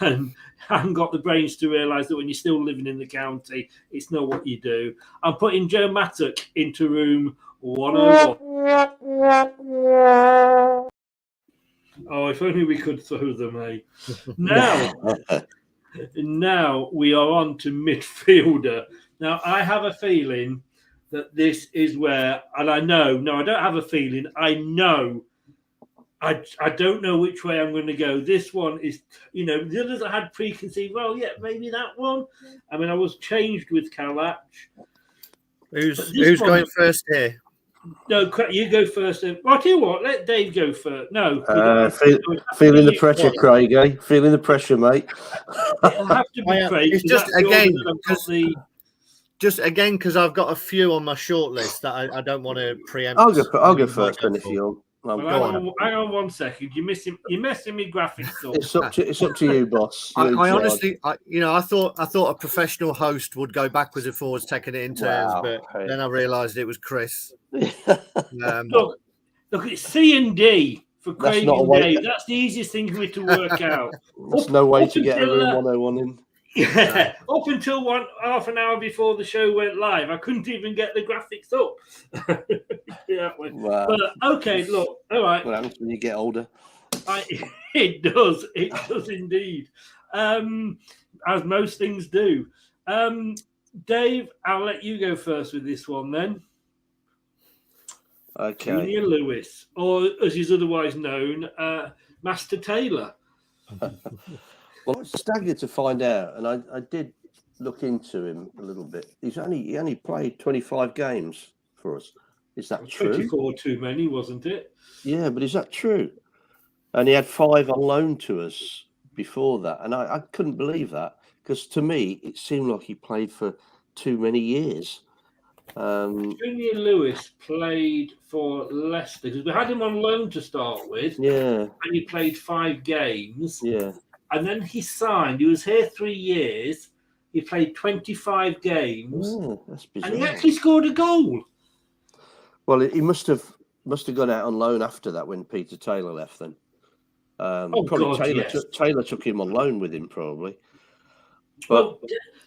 And haven't got the brains to realise that when you're still living in the county, it's not what you do. I'm putting Joe Mattock into room 101. Oh, if only we could throw them, eh? Now we are on to midfielder. Now, I have a feeling that this is where, and I don't have a feeling, I know. I don't know which way I'm going to go. This one is, the others I had preconceived. Well, yeah, maybe that one. I mean, I was changed with Kalach. Who's going first here? No, you go first. Well, I'll tell you what, let Dave go first. No. Feeling the pressure, Craig, eh? Feeling the pressure, mate. It'll have to be Craig. It's just again, because I've got a few on my short list that I don't want to preempt. I'll go first then if you want. Hang on 1 second. You're messing me graphics up. It's up to you, boss. I honestly, I thought a professional host would go backwards and forwards, taking it in turns, but then I realised it was Chris. Look, it's C and D for Craig and Dave. That's the easiest thing for me to work out. There's no way to get a room 101 in. Yeah, up until half an hour before the show went live, I couldn't even get the graphics up. Wow. But okay, look, all right. What happens when you get older? It does indeed, as most things do. Dave, I'll let you go first with this one then. Okay. Junior Lewis, or as he's otherwise known, Master Taylor. Well, I was staggered to find out, and I did look into him a little bit. He only played 25 games for us. Is that true? 24 too many, wasn't it? Yeah, but is that true? And he had 5 on loan to us before that, and I couldn't believe that, because to me it seemed like he played for too many years. Junior Lewis played for Leicester because we had him on loan to start with. Yeah, and he played 5 games. Yeah, and then he signed. He was here 3 years. He played 25 games. Oh, that's bizarre. And he actually scored a goal. Well, he must have gone out on loan after that when Peter Taylor left. Then Taylor took him on loan with him, probably. But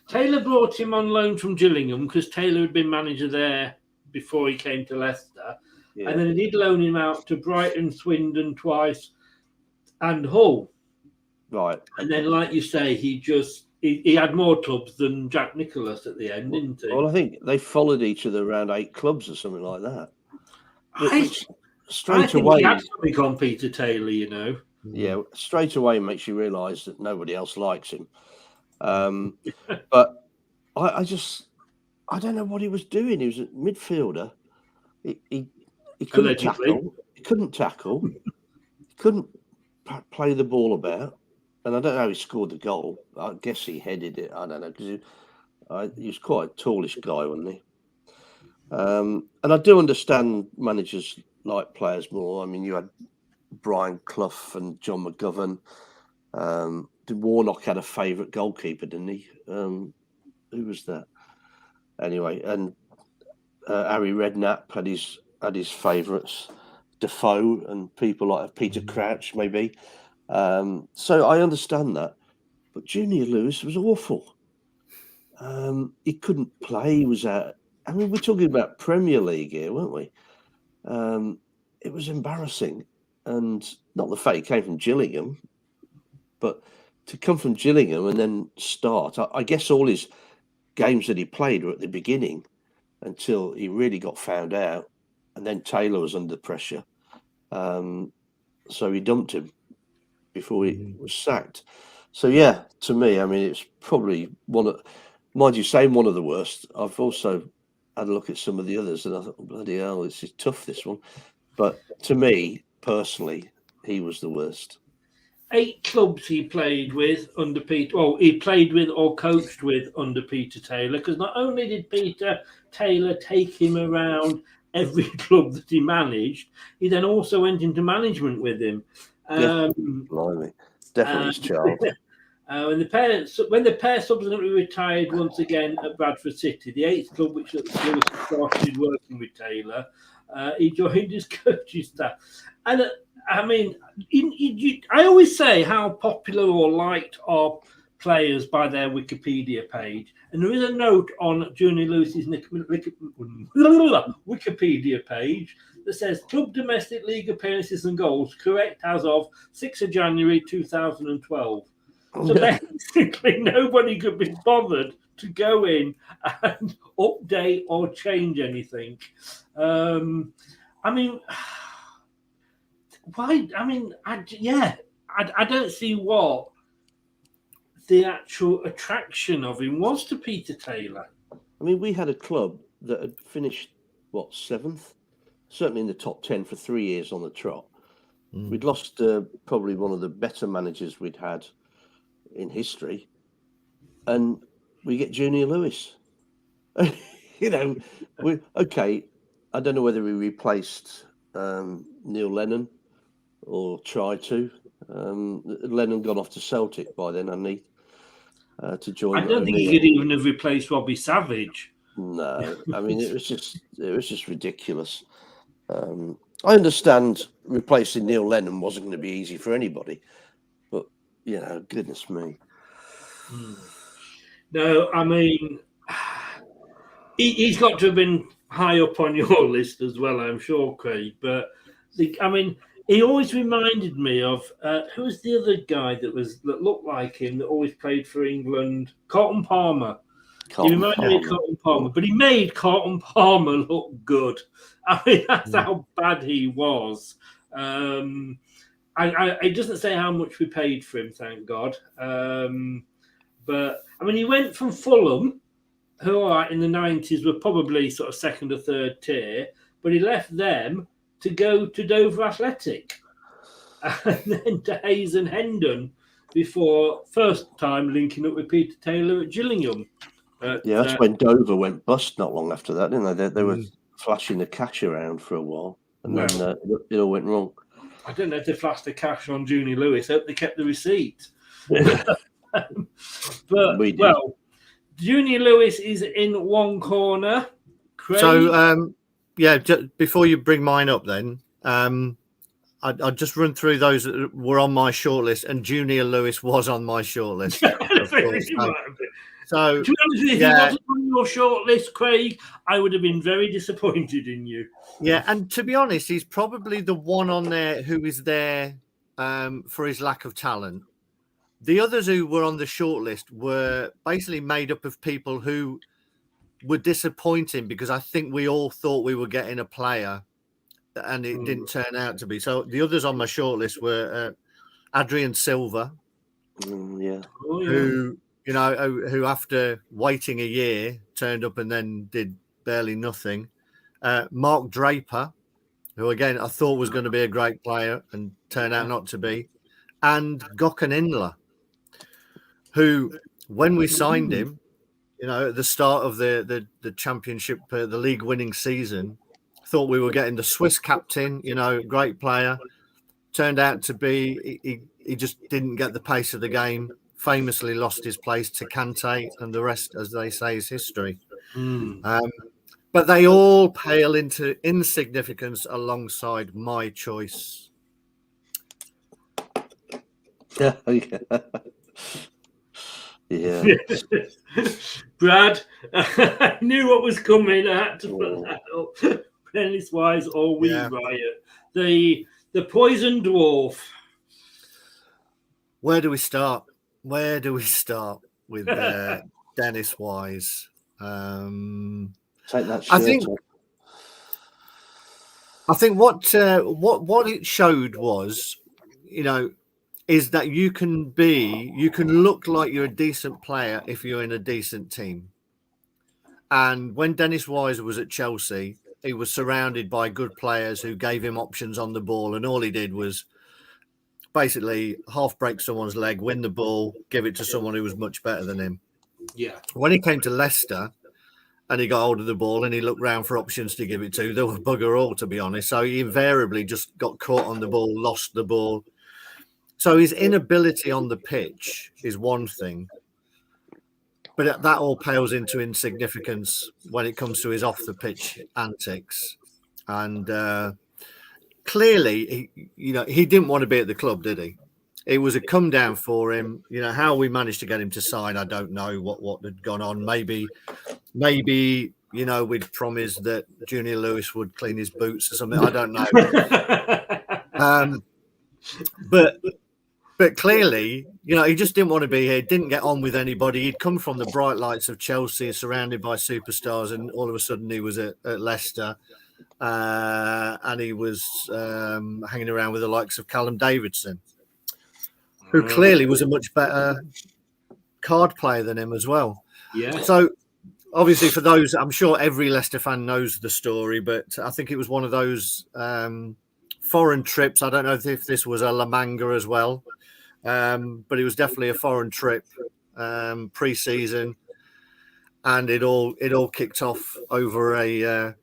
Taylor brought him on loan from Gillingham because Taylor had been manager there before he came to Leicester. Yeah. And then he did loan him out to Brighton, Swindon twice, and Hull. Right. And then, like you say, he had more clubs than Jack Nicholas at the end, didn't he? Well, I think they followed each other around 8 clubs or something like that. Straight away, he had something on Peter Taylor, you know. Yeah, straight away makes you realise that nobody else likes him. But I don't know what he was doing. He was a midfielder. He couldn't tackle. He couldn't tackle. He couldn't play the ball about. And I don't know how he scored the goal. I guess he headed it. I don't know, because he was quite a tallish guy, wasn't he? And I do understand managers like players more. I mean, you had Brian Clough and John McGovern. Warnock had a favourite goalkeeper, didn't he? Who was that? Anyway, and Harry Redknapp had his favourites, Defoe and people like Peter Crouch, maybe. So I understand that, but Junior Lewis was awful. He couldn't play. He was out. I mean, we're talking about Premier League here, weren't we? It was embarrassing, and not the fact he came from Gillingham, but to come from Gillingham and then start. I guess all his games that he played were at the beginning until he really got found out, and then Taylor was under pressure, so he dumped him before he was sacked. So yeah, to me, I mean, it's probably one of the worst. I've also had a look at some of the others, and I thought, bloody hell, this is tough, this one. But to me, personally, he was the worst. 8 clubs he played with under Peter. Well, he played with or coached with under Peter Taylor, because not only did Peter Taylor take him around every club that he managed, he then also went into management with him. Blimey. Definitely his child. When the pair subsequently retired once again at Bradford City, the 8th club which Lewis started working with Taylor, he joined his coaching staff. And I mean, I always say how popular or liked are players by their Wikipedia page. And there is a note on Junior Lewis's Wikipedia page that says Club Domestic League appearances and goals correct as of 6th of January 2012. So basically nobody could be bothered to go in and update or change anything. I mean, why? I mean, I don't see what the actual attraction of him was to Peter Taylor. I mean, we had a club that had finished, 7th? Certainly in the top 10 for 3 years on the trot. We'd lost probably one of the better managers we'd had in history, and we get Junior Lewis. You know, I don't know whether we replaced Neil Lennon or tried to. Lennon gone off to Celtic by then, hadn't he? To join. I don't think he could even have replaced Robbie Savage. No, I mean it was just ridiculous. I understand replacing Neil Lennon wasn't going to be easy for anybody, but you know, goodness me. No, I mean he's got to have been high up on your list as well, I'm sure, Craig. But I mean, he always reminded me of who was the other guy that looked like him that always played for England? Carlton Palmer. He reminded me of Carlton Palmer, but he made Carlton Palmer look good. I mean, that's how bad he was. It doesn't say how much we paid for him, thank God. But I mean, he went from Fulham, who in the 90s were probably sort of second or third tier, but he left them to go to Dover Athletic and then to Hayes and Hendon before first time linking up with Peter Taylor at Gillingham. That's when Dover went bust not long after that, didn't they? They were flashing the cash around for a while, and then it all went wrong. I don't know if they flashed the cash on Junior Lewis. I hope they kept the receipt. But, well, Junior Lewis is in one corner. Craig... So, just before you bring mine up then, I'll just run through those that were on my shortlist, and Junior Lewis was on my shortlist. So, to be honest with you, if he wasn't on your shortlist, Craig, I would have been very disappointed in you. Yeah, and to be honest, he's probably the one on there who is there for his lack of talent. The others who were on the shortlist were basically made up of people who were disappointing because I think we all thought we were getting a player and it didn't turn out to be. So the others on my shortlist were Adrian Silva, who after waiting a year turned up and then did barely nothing. Mark Draper, who again I thought was going to be a great player and turned out not to be, and Gökhan Inler, who when we signed him, at the start of the championship, the league winning season, thought we were getting the Swiss captain, great player. Turned out to be he just didn't get the pace of the game. Famously lost his place to Kante, and the rest, as they say, is history. But they all pale into insignificance alongside my choice. Yeah. Brad, I knew what was coming. I had to put that up. Dennis Wise or We Riot. The Poison Dwarf. Where do we start? With Dennis Wise? Take that shirt I think what it showed was, is that you can look like you're a decent player if you're in a decent team. And when Dennis Wise was at Chelsea, he was surrounded by good players who gave him options on the ball, and all he did was basically half break someone's leg, win the ball, give it to someone who was much better than him. Yeah. When he came to Leicester and he got hold of the ball and he looked round for options to give it to, there were bugger all, to be honest. So he invariably just got caught on the ball, lost the ball. So his inability on the pitch is one thing, but that all pales into insignificance when it comes to his off-the-pitch antics. And clearly, he didn't want to be at the club, did he? It was a come down for him. How we managed to get him to sign, I don't know what had gone on. Maybe, we'd promised that Junior Lewis would clean his boots or something. I don't know. But clearly, he just didn't want to be here, didn't get on with anybody. He'd come from the bright lights of Chelsea, surrounded by superstars, and all of a sudden he was at Leicester. And he was hanging around with the likes of Callum Davidson, who clearly was a much better card player than him as well. Yeah. So, obviously, for those, I'm sure every Leicester fan knows the story, but I think it was one of those foreign trips. I don't know if this was a La Manga as well, but it was definitely a foreign trip pre-season, and it all kicked off over a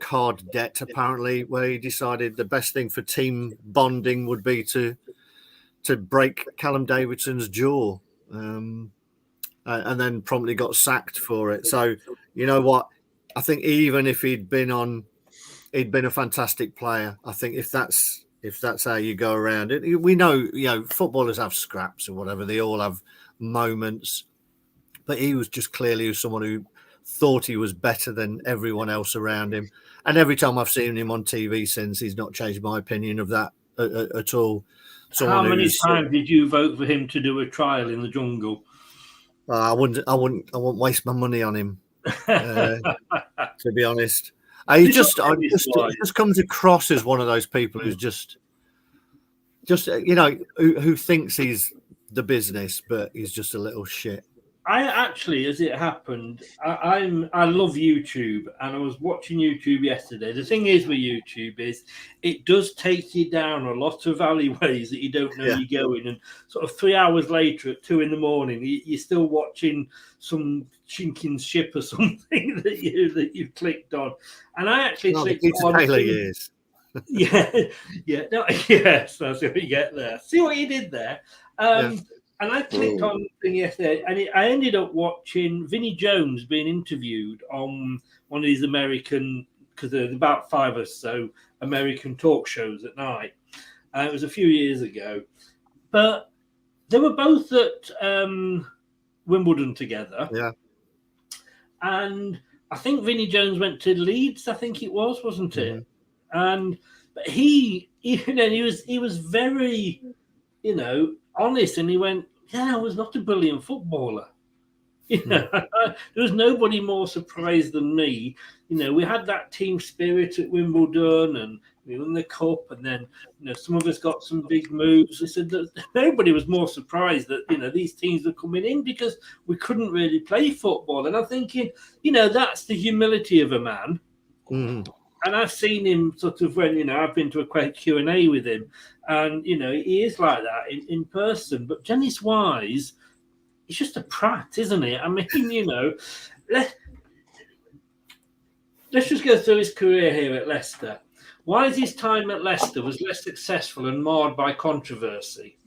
card debt, apparently, where he decided the best thing for team bonding would be to break Callum Davidson's jaw, and then promptly got sacked for it. So, you know what? I think even if he'd been a fantastic player. I think if that's how you go around it, we know, footballers have scraps or whatever. They all have moments, but he was just clearly someone who thought he was better than everyone else around him. And every time I've seen him on TV since, he's not changed my opinion of that at all. How many times did you vote for him to do a trial in the jungle? I wouldn't waste my money on him, to be honest. He just comes across as one of those people who's just who thinks he's the business, but he's just a little shit. I actually, as it happened, I love YouTube, and I was watching YouTube yesterday. The thing is with YouTube is it does take you down a lot of alleyways that you don't know you're going, and sort of 3 hours later at 2 a.m, you're still watching some sinking ship or something that you've clicked on. And I actually clicked on. Yes, that's what you get there. See what you did there. And I clicked on the thing yesterday, and I ended up watching Vinnie Jones being interviewed on one of these American, because there's about 5 or so American talk shows at night. It was a few years ago. But they were both at Wimbledon together. Yeah. And I think Vinnie Jones went to Leeds, I think it was, wasn't it? And but he was very, honest, and he went, I was not a brilliant footballer. There was nobody more surprised than me. We had that team spirit at Wimbledon, and we won the cup, and then some of us got some big moves. They said that nobody was more surprised that these teams were coming in, because we couldn't really play football. And I'm thinking, that's the humility of a man. And I've seen him sort of when, I've been to a Q&A with him, and, he is like that in person. But Dennis Wise, he's just a prat, isn't he? I mean, let's just go through his career here at Leicester. Wise's time at Leicester was less successful and marred by controversy.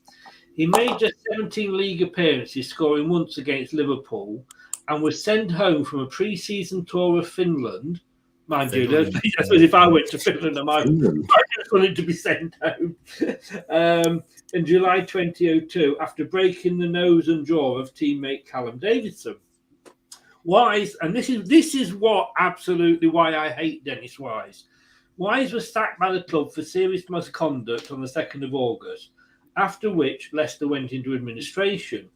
He made just 17 league appearances, scoring once against Liverpool, and was sent home from a pre-season tour of Finland. Mind you, I suppose if I went to Finland, I might just wanted to be sent home. In July 2002, after breaking the nose and jaw of teammate Callum Davidson. Wise, and this is what absolutely why I hate Dennis Wise. Wise was sacked by the club for serious misconduct on the 2nd of August, after which Leicester went into administration.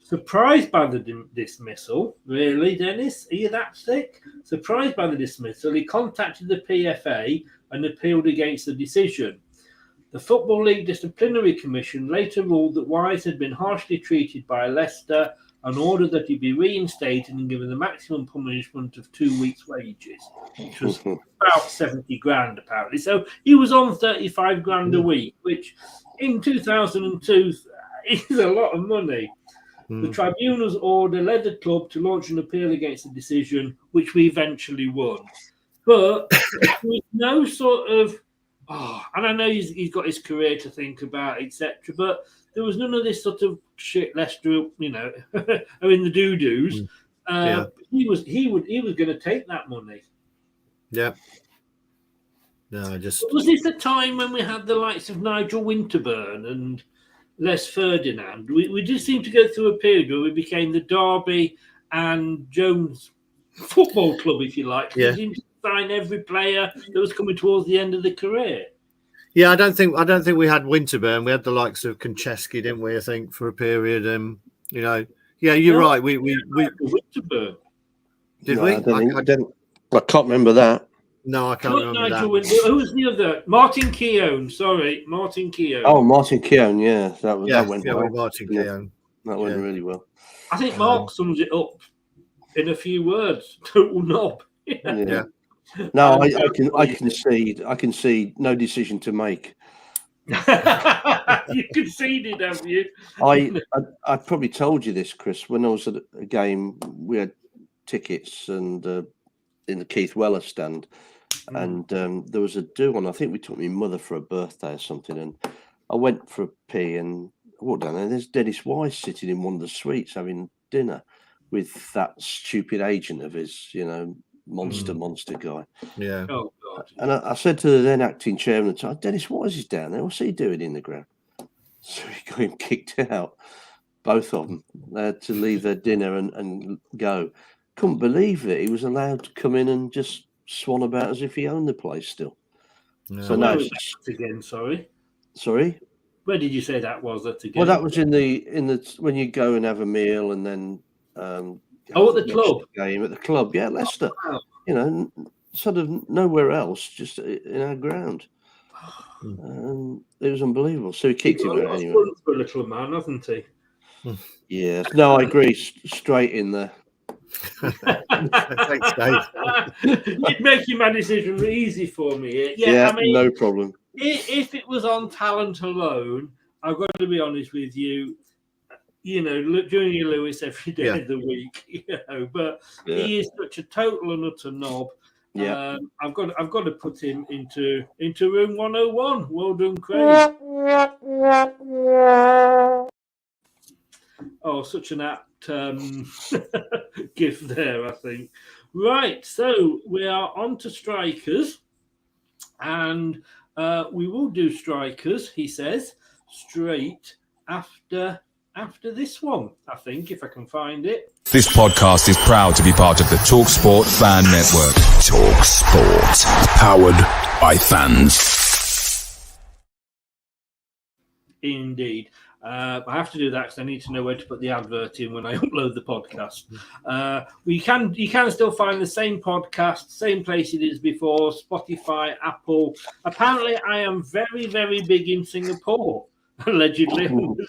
Surprised by the dismissal, really, Dennis? Are you that sick? Surprised by the dismissal, he contacted the PFA and appealed against the decision. The Football League Disciplinary Commission later ruled that Wise had been harshly treated by Leicester and ordered that he be reinstated and given the maximum punishment of 2 weeks' wages, which was about 70 grand, apparently. So he was on 35 grand a week, which in 2002 is a lot of money. The tribunal's order led the club to launch an appeal against the decision, which we eventually won. But there was no sort of, and I know he's got his career to think about, etc. But there was none of this sort of shit. Leicester, are in the doo-doos. He was going to take that money. Yeah. No, was this the time when we had the likes of Nigel Winterburn and Les Ferdinand? We did seem to go through a period where we became the Derby and Jones Football Club, if you like. We seemed to sign every player that was coming towards the end of the career. Yeah, I don't think we had Winterburn. We had the likes of Konchesky, didn't we? I think for a period. Yeah, you're right. We Winterburn. Did we? I can't remember that. No, I can't remember that. Who was the other? Martin Keown. Sorry, Martin Keown. Oh, Martin Keown. Yeah, that went well. Martin Keown. That went really well. I think Mark sums it up in a few words. Total knob. Yeah. No, I concede no decision to make. You conceded, haven't you? I probably told you this, Chris. When I was at a game, we had tickets and in the Keith Weller stand, and there was a do on. I think we took my mother for a birthday or something, and I went for a pee and I walked down there. There's Dennis Wise sitting in one of the suites having dinner with that stupid agent of his, monster guy. Yeah. Oh God. And I said to the then acting chairman at the time, Dennis Wise is down there. What's he doing in the ground? So he got him kicked out. Both of them. They had to leave their dinner and go. Couldn't believe it. He was allowed to come in and just swan about as if he owned the place still. No. So now again, sorry. Sorry? Where did you say that was? That again? Well, that was in the when you go and have a meal and then at the club. Game at the club, yeah, Leicester. Oh, wow. Sort of nowhere else, just in our ground. It was unbelievable. So he kicked him out anyway. For a little man, hasn't he? Yes. No, I agree. Straight in there. Thanks, Dave. You're making my decision easy for me. Yeah, I mean, no problem. If it was on talent alone, I've got to be honest with you. Junior Lewis every day of the week. But he is such a total and utter knob. Yeah, I've got to put him into room 101. Well done, Craig. Oh, such an apt gift there, I think. Right, so we are on to strikers, and we will do strikers, he says, straight after this one, I think, if I can find it. This podcast is proud to be part of the TalkSport Fan Network. TalkSport. Powered by fans. Indeed. I have to do that because I need to know where to put the advert in when I upload the podcast. You can still find the same podcast, same place it is before, Spotify, Apple. Apparently, I am very, very big in Singapore, allegedly. I don't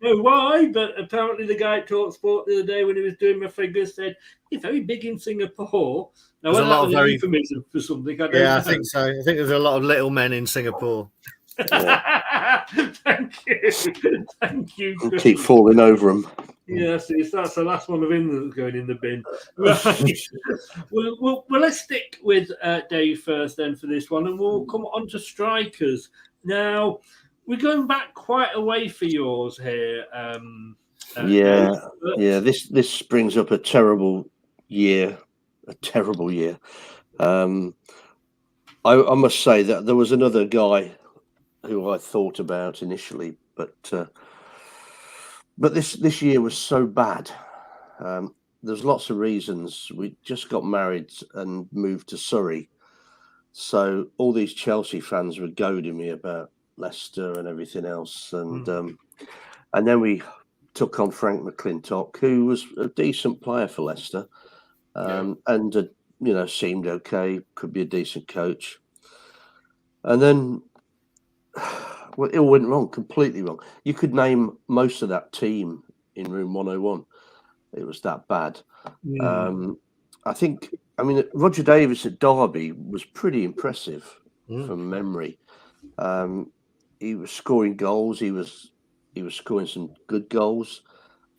know why, but apparently the guy at TalkSport the other day when he was doing my figures said, "You're very big in Singapore." Now, whether that was an euphemism for something, I don't know. I think so. I think there's a lot of little men in Singapore. Thank you. We'll keep falling over them. Yes, that's the last one of him that's going in the bin. Right. well, let's stick with Dave first then for this one, and we'll come on to strikers. Now, we're going back quite a way for yours here. This brings up a terrible year. I must say that there was another guy who I thought about initially, but this year was so bad. There's lots of reasons. We just got married and moved to Surrey, so all these Chelsea fans were goading me about Leicester and everything else, and then we took on Frank McClintock, who was a decent player for Leicester, and seemed okay, could be a decent coach, and then. Well, it all went wrong, completely wrong. You could name most of that team in room 101. It was that bad. Roger Davis at Derby was pretty impressive from memory. He was scoring goals. He was scoring some good goals.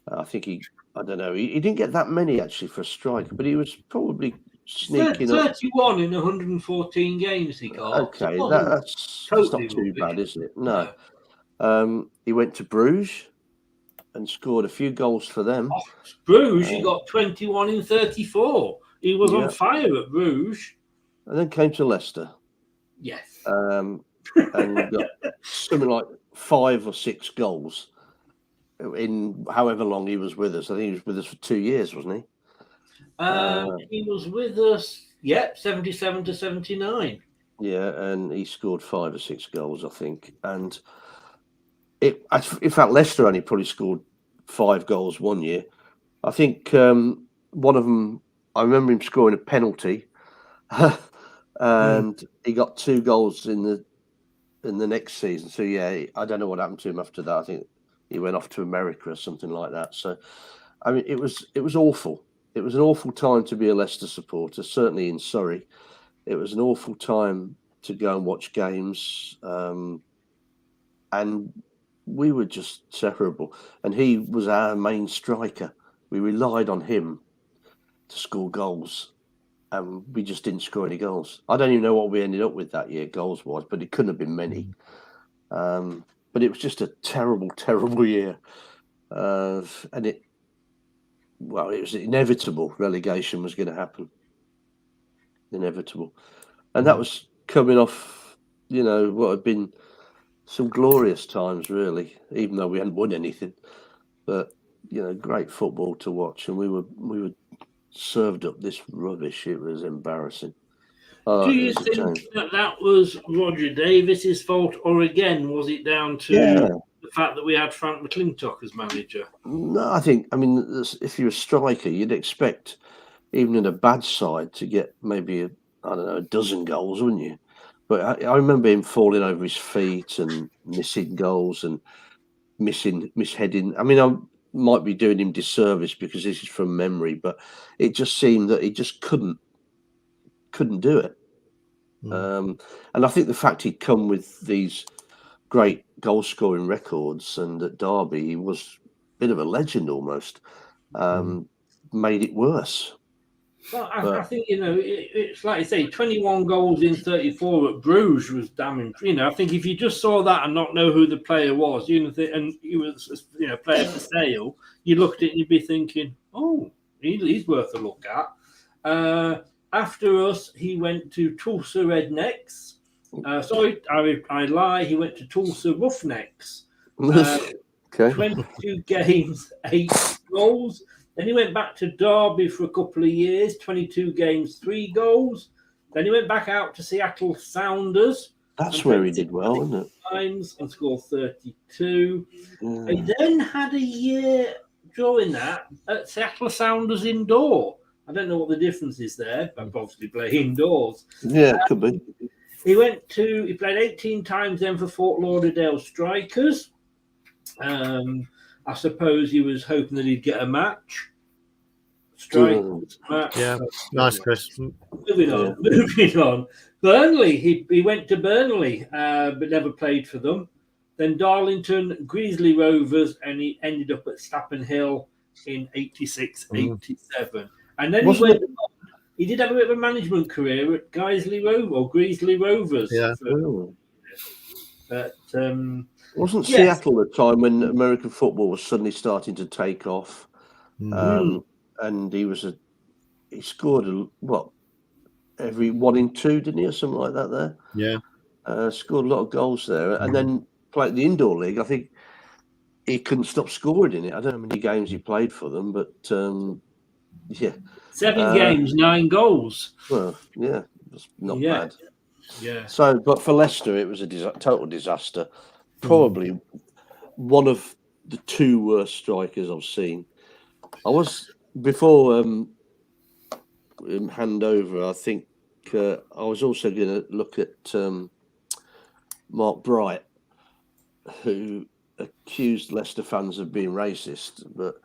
I think he didn't get that many actually for a striker, but he was probably sneaking 31 in 114 games he got. Okay, that's not too bad, isn't it? No. He went to Bruges and scored a few goals for them. Bruges, he got 21 in 34. He was on fire at Bruges. And then came to Leicester. Yes. And got something like 5 or 6 goals in however long he was with us. I think he was with us for 2 years, wasn't he? He was with us, 77 to 79. Yeah, and he scored 5 or 6 goals, I think. And in fact, Leicester only probably scored 5 goals one year. I think one of them, I remember him scoring a penalty, and he got 2 goals in the next season. So I don't know what happened to him after that. I think he went off to America or something like that. So, I mean, it was awful. It was an awful time to be a Leicester supporter, certainly in Surrey. It was an awful time to go and watch games. And we were just terrible. And he was our main striker. We relied on him to score goals. And we just didn't score any goals. I don't even know what we ended up with that year, goals-wise, but it couldn't have been many. But it was just a terrible, terrible year. And it was inevitable. Relegation was going to happen. Inevitable. And that was coming off, what had been some glorious times, really, even though we hadn't won anything. But, great football to watch. And we were served up this rubbish. It was embarrassing. Do you think that was Roger Davis's fault? Or again, was it down to the fact that we had Frank McClintock as manager? No, if you're a striker, you'd expect, even in a bad side, to get maybe a dozen goals, wouldn't you? But I remember him falling over his feet and missing goals, and misheading. I mean, I might be doing him disservice because this is from memory, but it just seemed that he just couldn't do it. And I think the fact he'd come with these great goal scoring records, and at Derby he was a bit of a legend almost, made it worse. Well, I think, it's like you say, 21 goals in 34 at Bruges was damning. I think if you just saw that and not know who the player was, and he was, player for sale, you looked at it and you'd be thinking, oh, he's worth a look at. After us, he went to Tulsa Rednecks. Sorry, I lie. He went to Tulsa Roughnecks. 22 games, 8 goals. Then he went back to Derby for a couple of years, 22 games, 3 goals. Then he went back out to Seattle Sounders. That's where he did well, isn't it? Times and scored 32. Yeah. He then had a year during that at Seattle Sounders indoor. I don't know what the difference is there, but obviously play indoors. Yeah, could be. He played 18 times then for Fort Lauderdale Strikers. I suppose he was hoping that he'd get a match. Match. Yeah, nice, Chris. Moving on. Burnley, he went to Burnley, but never played for them. Then Darlington, Greasley Rovers, and he ended up at Stappen Hill in 86, 87. And then he did have a bit of a management career at Greasley Rovers. Yeah. But wasn't Seattle the time when American football was suddenly starting to take off? And he scored every 1 in 2, didn't he, or something like that there? Yeah. Scored a lot of goals there. And then played the indoor league. I think he couldn't stop scoring in it. I don't know how many games he played for them, but 7 games, 9 goals. Well, yeah, it's not bad. Yeah. So, but for Leicester, it was a total disaster. Probably one of the 2 worst strikers I've seen. I was before hand over. I think I was also going to look at Mark Bright, who accused Leicester fans of being racist, but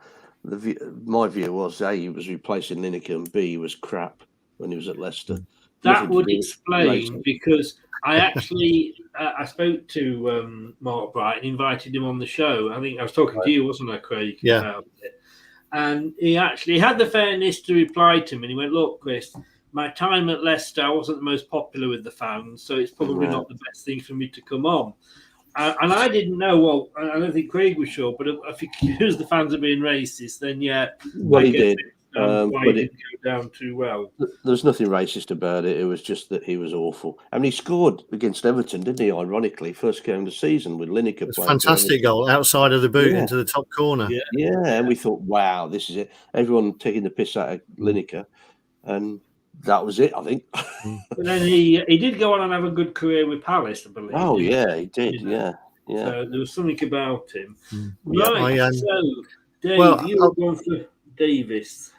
my view was A, he was replacing Lineker, and B, he was crap when he was at Leicester. That would explain, because I actually I spoke to Mark Bright and invited him on the show. I think I was talking to you, wasn't I, Craig? Yeah. About it. And he actually had the fairness to reply to him, and he went, "Look, Chris, my time at Leicester, I wasn't the most popular with the fans, so it's probably not the best thing for me to come on." And I didn't know. Well, I don't think Craig was sure, but if he accused the fans of being racist, then well, he did. But it didn't go down too well. There's nothing racist about it. It was just that he was awful. I mean, he scored against Everton, didn't he? Ironically, first game of the season with Lineker. Fantastic goal outside of the boot into the top corner. Yeah, and we thought, wow, this is it. Everyone taking the piss out of Lineker, and that was it, I think. But then he did go on and have a good career with Palace, I believe. Oh yeah, he did. Yeah. So there was something about him. Right. So Dave, you were going for Davis.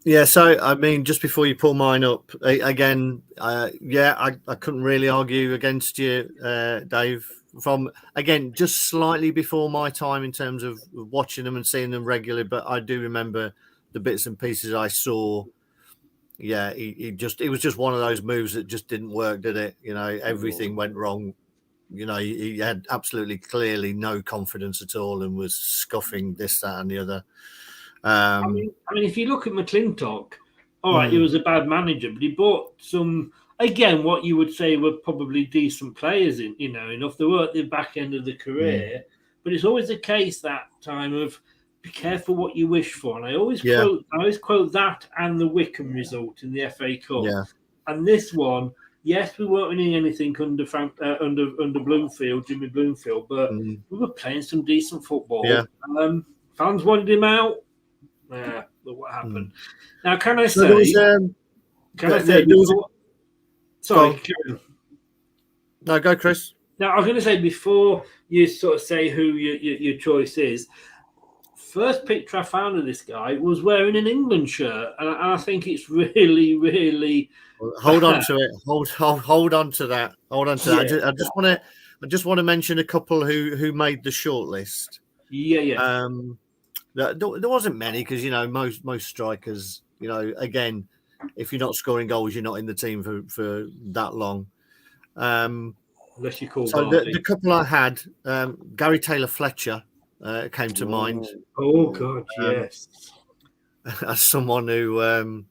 Yeah, so I mean, just before you pull mine up again, I couldn't really argue against you, Dave. From again, just slightly before my time in terms of watching them and seeing them regularly, but I do remember the bits and pieces I saw. Yeah, it was just one of those moves that just didn't work, did it? Everything went wrong. He had absolutely clearly no confidence at all and was scuffing this, that, and the other. I mean, if you look at McClintock, all right, he was a bad manager, but he bought some, again, what you would say were probably decent players in, enough. They were at the back end of the career, but it's always the case that time of be careful what you wish for. And I always quote that and the Wickham result in the FA Cup. Yeah. And this one, yes, we weren't winning anything under Bloomfield, Jimmy Bloomfield, but we were playing some decent football. Yeah. Fans wanted him out. Look what happened. Now, can I say? Sorry. No, go, Chris. Now, I was going to say, before you sort of say who your choice is, first picture I found of this guy was wearing an England shirt, and I think it's really, really. Hold on to it. Hold on to that. Hold on to that. I just want to mention a couple who made the shortlist. Yeah. There wasn't many because most strikers, again, if you're not scoring goals, you're not in the team for that long. Unless you call so the couple I had, Gary Taylor Fletcher came to mind. Oh God, yes. As someone who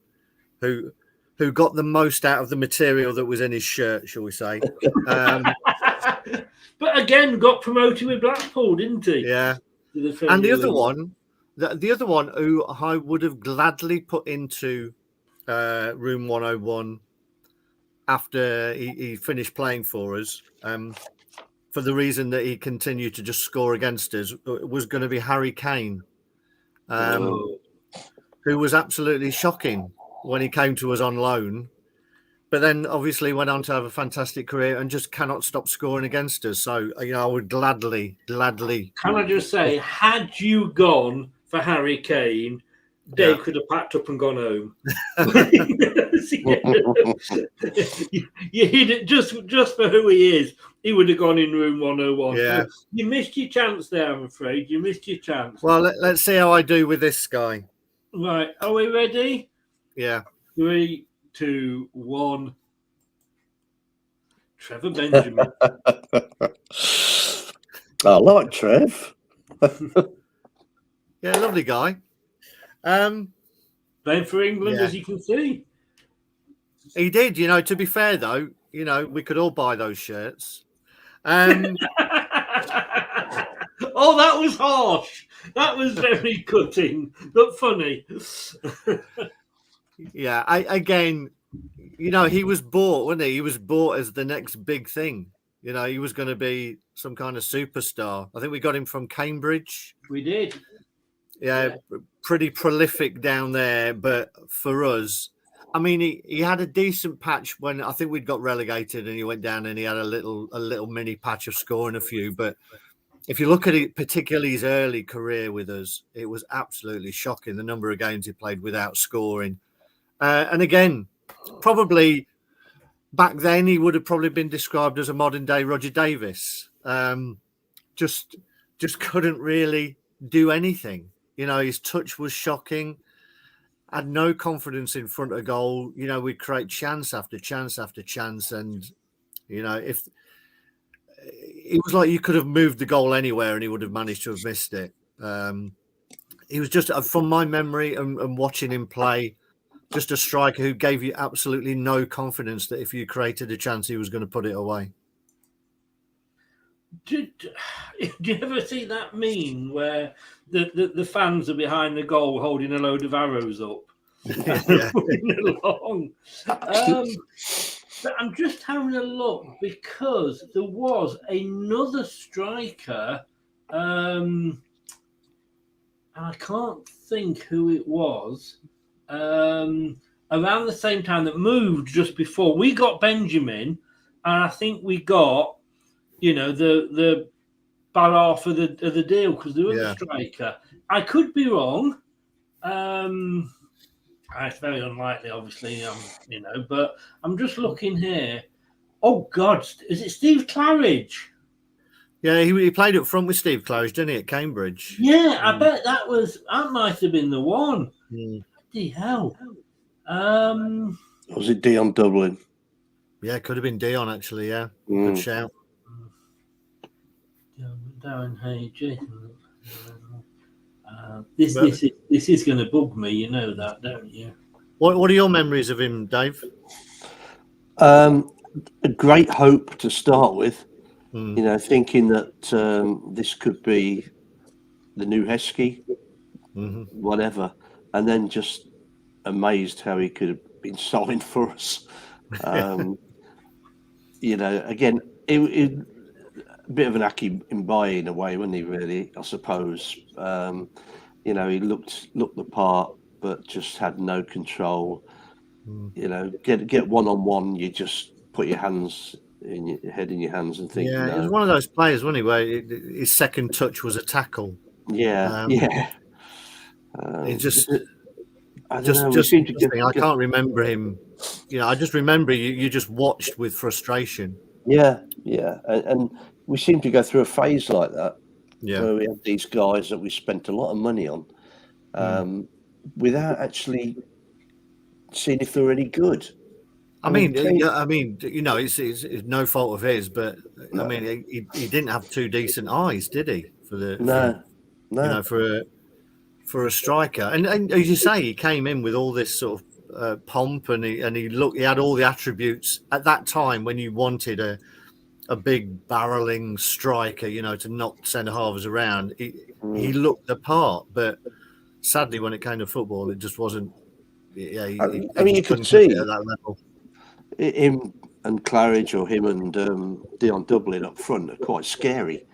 got the most out of the material that was in his shirt, shall we say? But again, got promoted with Blackpool, didn't he? Yeah. And the other one, the other one who I would have gladly put into Room 101 after he finished playing for us, for the reason that he continued to just score against us, was going to be Harry Kane, who was absolutely shocking when he came to us on loan. But then obviously went on to have a fantastic career and just cannot stop scoring against us. So, I would gladly. Can I just say, had you gone for Harry Kane, Dave could have packed up and gone home. You hit it just for who he is. He would have gone in Room 101. Yeah. You missed your chance there, I'm afraid. You missed your chance. Well, let's see how I do with this guy. Right. Are we ready? Yeah. 3, 2, 1. Trevor Benjamin. I like Trev. Yeah, lovely guy. Playing for England, as you can see. He did. To be fair, though, we could all buy those shirts. Oh, that was harsh. That was very cutting, but funny. Yeah, again, he was bought, wasn't he? He was bought as the next big thing. He was going to be some kind of superstar. I think we got him from Cambridge. We did. Yeah, pretty prolific down there. But for us, I mean, he had a decent patch when I think we'd got relegated, and he went down and he had a little mini patch of scoring a few. But if you look at it, particularly his early career with us, it was absolutely shocking the number of games he played without scoring. And again, probably back then he would have probably been described as a modern day Roger Davis. Just couldn't really do anything. His touch was shocking. Had no confidence in front of goal. We'd create chance after chance after chance, and if it was like you could have moved the goal anywhere and he would have managed to have missed it. He was just, from my memory and watching him play, just a striker who gave you absolutely no confidence that if you created a chance, he was going to put it away. Do you ever see that meme where the fans are behind the goal holding a load of arrows up? Along. But I'm just having a look because there was another striker, and I can't think who it was, around the same time that moved just before. We got Benjamin, and I think we got, the bad half of the deal because there was a striker. I could be wrong. It's very unlikely, obviously, but I'm just looking here. Oh, God, is it Steve Claridge? Yeah, he played up front with Steve Claridge, didn't he, at Cambridge? Yeah, I bet that might have been the one. Bloody hell. Was it Dion Dublin? Yeah, it could have been Dion, actually, yeah. Good shout. Darren Hay, this is going to bug me, you know that, don't you? What are your memories of him, Dave? A great hope to start with, thinking that this could be the new Heskey, whatever, and then just amazed how he could have been signed for us. Again, it a bit of an Aki Mbaye in a way, wasn't he, really, I suppose. He looked the part, but just had no control. Get one-on-one, you just put your hands in your head in your hands and think. Yeah, he was one of those players, wasn't he, where his second touch was a tackle. Yeah, It just interesting. I can't remember him. I just remember you just watched with frustration. Yeah, and we seem to go through a phase like that. where we had these guys that we spent a lot of money on, without actually seeing if they were any good. I mean, it's no fault of his, but I mean, he didn't have two decent eyes, did he? For a striker, and as you say, he came in with all this sort of pomp, and he had all the attributes at that time when you wanted a big barreling striker, to knock centre halves around. He looked the part, but sadly, when it came to football, it just wasn't. Yeah, you could see at that level. Him and Claridge, or him and Dion Dublin up front, are quite scary.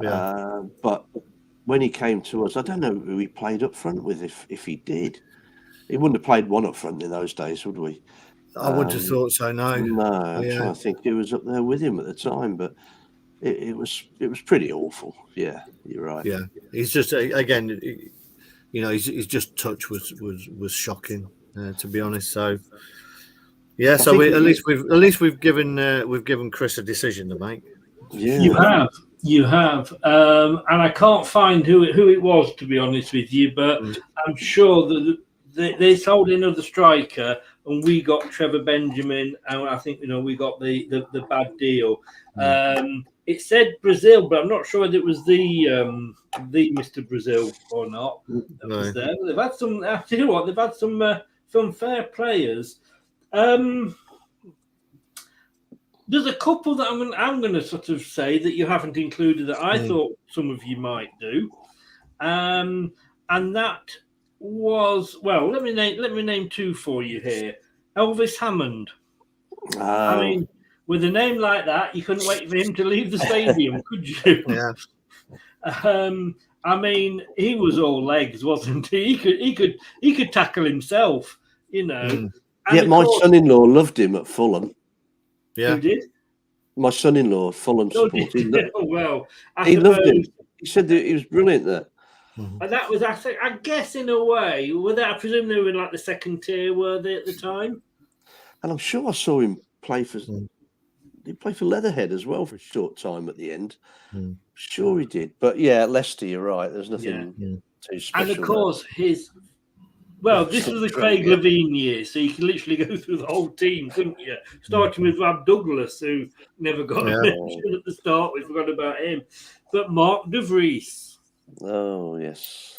Yeah. But when he came to us, I don't know who he played up front with. If he did, he wouldn't have played one up front in those days, would we? I wouldn't have thought so. No. I'm trying to think who was up there with him at the time, but it was pretty awful. Yeah, you're right. Yeah, he's just again, his just touch was shocking, to be honest. So. Yeah, so at least we've given Chris a decision to make. Yeah. You have, and I can't find who it was, to be honest with you, but I'm sure that they sold another striker, and we got Trevor Benjamin, and I think we got the bad deal. It said Brazil, but I'm not sure whether it was the Mr. Brazil or not. That was there. They've had some. I tell you what, they've had some fair players. There's a couple that I'm going to sort of say that you haven't included that I thought some of you might do, and that was let me name two for you here. Elvis Hammond. I mean, with a name like that, you couldn't wait for him to leave the stadium, could you? Yeah. I mean, he was all legs, wasn't he? He could tackle himself, Yeah, my son-in-law loved him at Fulham. Yeah. Who did? My son-in-law, Fulham supporter. Well, he loved him. He said that he was brilliant there. And that was, I guess, in a way, I presume they were in like the second tier, were they at the time? And I'm sure I saw him play for. He played for Leatherhead as well for a short time at the end. Sure he did. But yeah, Leicester, you're right. There's nothing too special. And of course, this was the Craig Levein year, so you can literally go through the whole team, couldn't you? Starting with Rob Douglas, who never got a mention at the start. We forgot about him. But Mark De Vries. Oh, yes.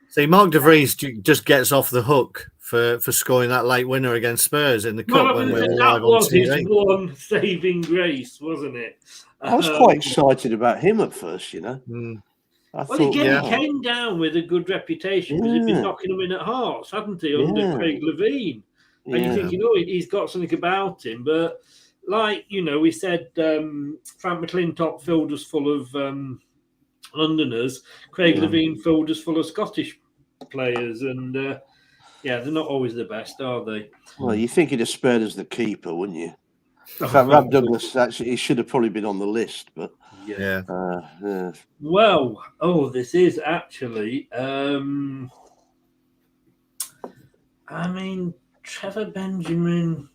See, Mark De Vries just gets off the hook for scoring that late winner against Spurs in the cup when we were live on TV. That was his one saving grace, wasn't it? I was quite excited about him at first, He came down with a good reputation because he'd been knocking them in at Hearts, hadn't he, under Craig Levein? And you think, he's got something about him. But we said Frank McClintock filled us full of Londoners. Craig Levein filled us full of Scottish players. And, they're not always the best, are they? Well, you think he'd have spared us the keeper, wouldn't you? In fact, Rob Douglas, actually, he should have probably been on the list, but... Yeah. Well, this is actually. Trevor Benjamin.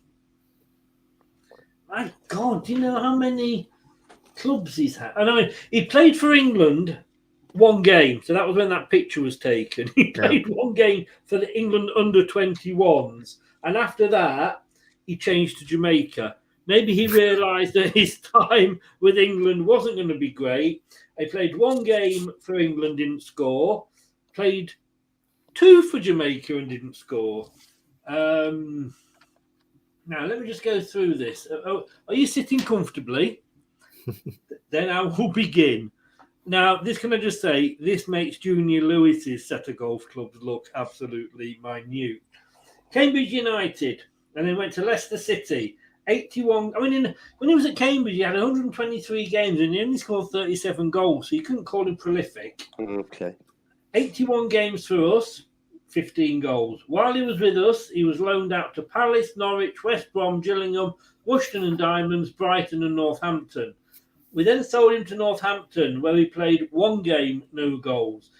My God, do you know how many clubs he's had? And he played for England one game, so that was when that picture was taken. He played one game for the England under-21s, and after that, he changed to Jamaica. Maybe he realised that his time with England wasn't going to be great. He played one game for England, didn't score. Played two for Jamaica and didn't score. Now, let me just go through this. Are you sitting comfortably? Then I will begin. Now, can I just say, this makes Junior Lewis's set of golf clubs look absolutely minute. Cambridge United, and then went to Leicester City. 81. When he was at Cambridge, he had 123 games and he only scored 37 goals, so you couldn't call him prolific. Okay. 81 games for us, 15 goals. While he was with us, he was loaned out to Palace, Norwich, West Brom, Gillingham, Worcester and Diamonds, Brighton and Northampton. We then sold him to Northampton, where he played one game, no goals.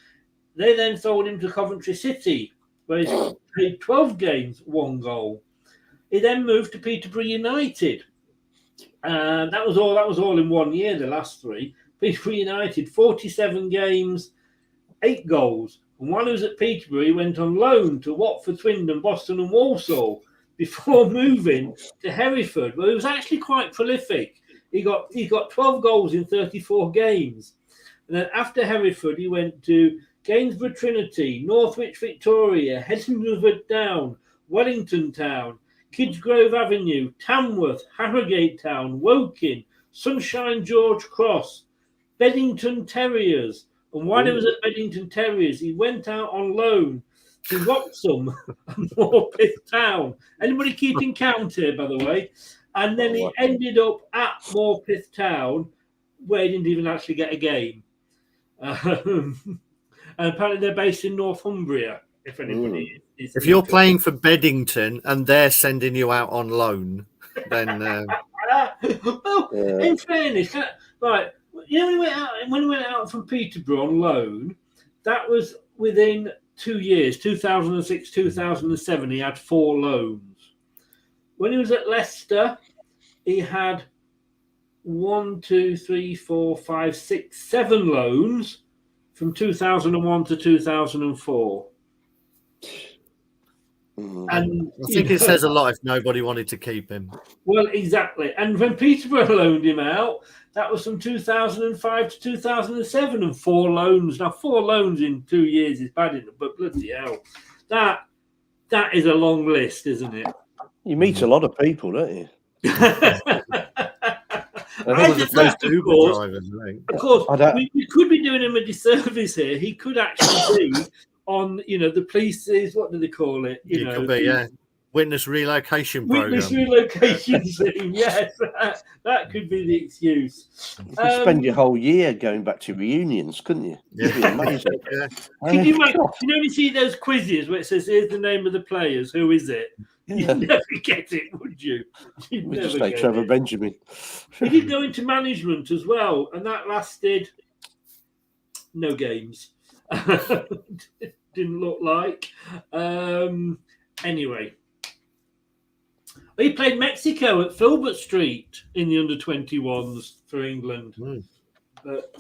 They then sold him to Coventry City, where he played 12 games, one goal. He then moved to Peterborough United. That was all in 1 year, the last three. Peterborough United, 47 games, 8 goals. And while he was at Peterborough, he went on loan to Watford, Swindon, Boston and Walsall before moving to Hereford, where he was actually quite prolific. He got 12 goals in 34 games. And then after Hereford, he went to Gainsborough Trinity, Northwich Victoria, Headingley Down, Wellington Town, Kidsgrove Avenue, Tamworth, Harrogate Town, Woking, Sunshine George Cross, Beddington Terriers. And while he was at Beddington Terriers, he went out on loan to Wroxham and Morpeth Town. Anybody keeping count here, by the way? And then he ended up at Morpeth Town, where he didn't even actually get a game. And apparently they're based in Northumbria, if anybody is. If you're playing for Beddington and they're sending you out on loan, then... In fairness, right, you know, when he went out from Peterborough on loan, that was within 2 years, 2006, 2007, he had 4 loans. When he was at Leicester, he had 1, 2, 3, 4, 5, 6, 7 loans from 2001 to 2004. And I think it says a lot if nobody wanted to keep him. Well, exactly. And when Peterborough loaned him out, that was from 2005 to 2007 and 4 loans. Now, 4 loans in 2 years is bad enough, but bloody hell. That is a long list, isn't it? You meet a lot of people, don't you? Of course, we could be doing him a disservice here. He could actually be on, the police's, what do they call it? Could be, witness relocation program. Witness relocation team, yes. That could be the excuse. You could spend your whole year going back to reunions, couldn't you? It'd be amazing. Can you imagine? You see those quizzes where it says, here's the name of the players, who is it? You'd never get it, would you? You'd never just like Trevor Benjamin. He did go into management as well, and that lasted no games. Didn't look like. Anyway. He played Mexico at Filbert Street in the under-21s for England. But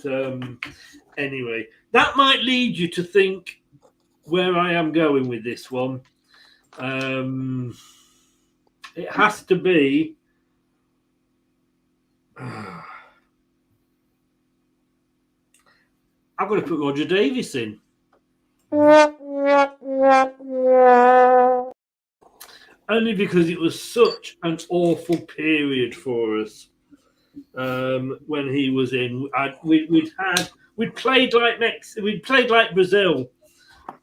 anyway, that might lead you to think where I am going with this one. It has to be... I've got to put Roger Davis in. Only because it was such an awful period for us when he was in. We'd played like Brazil,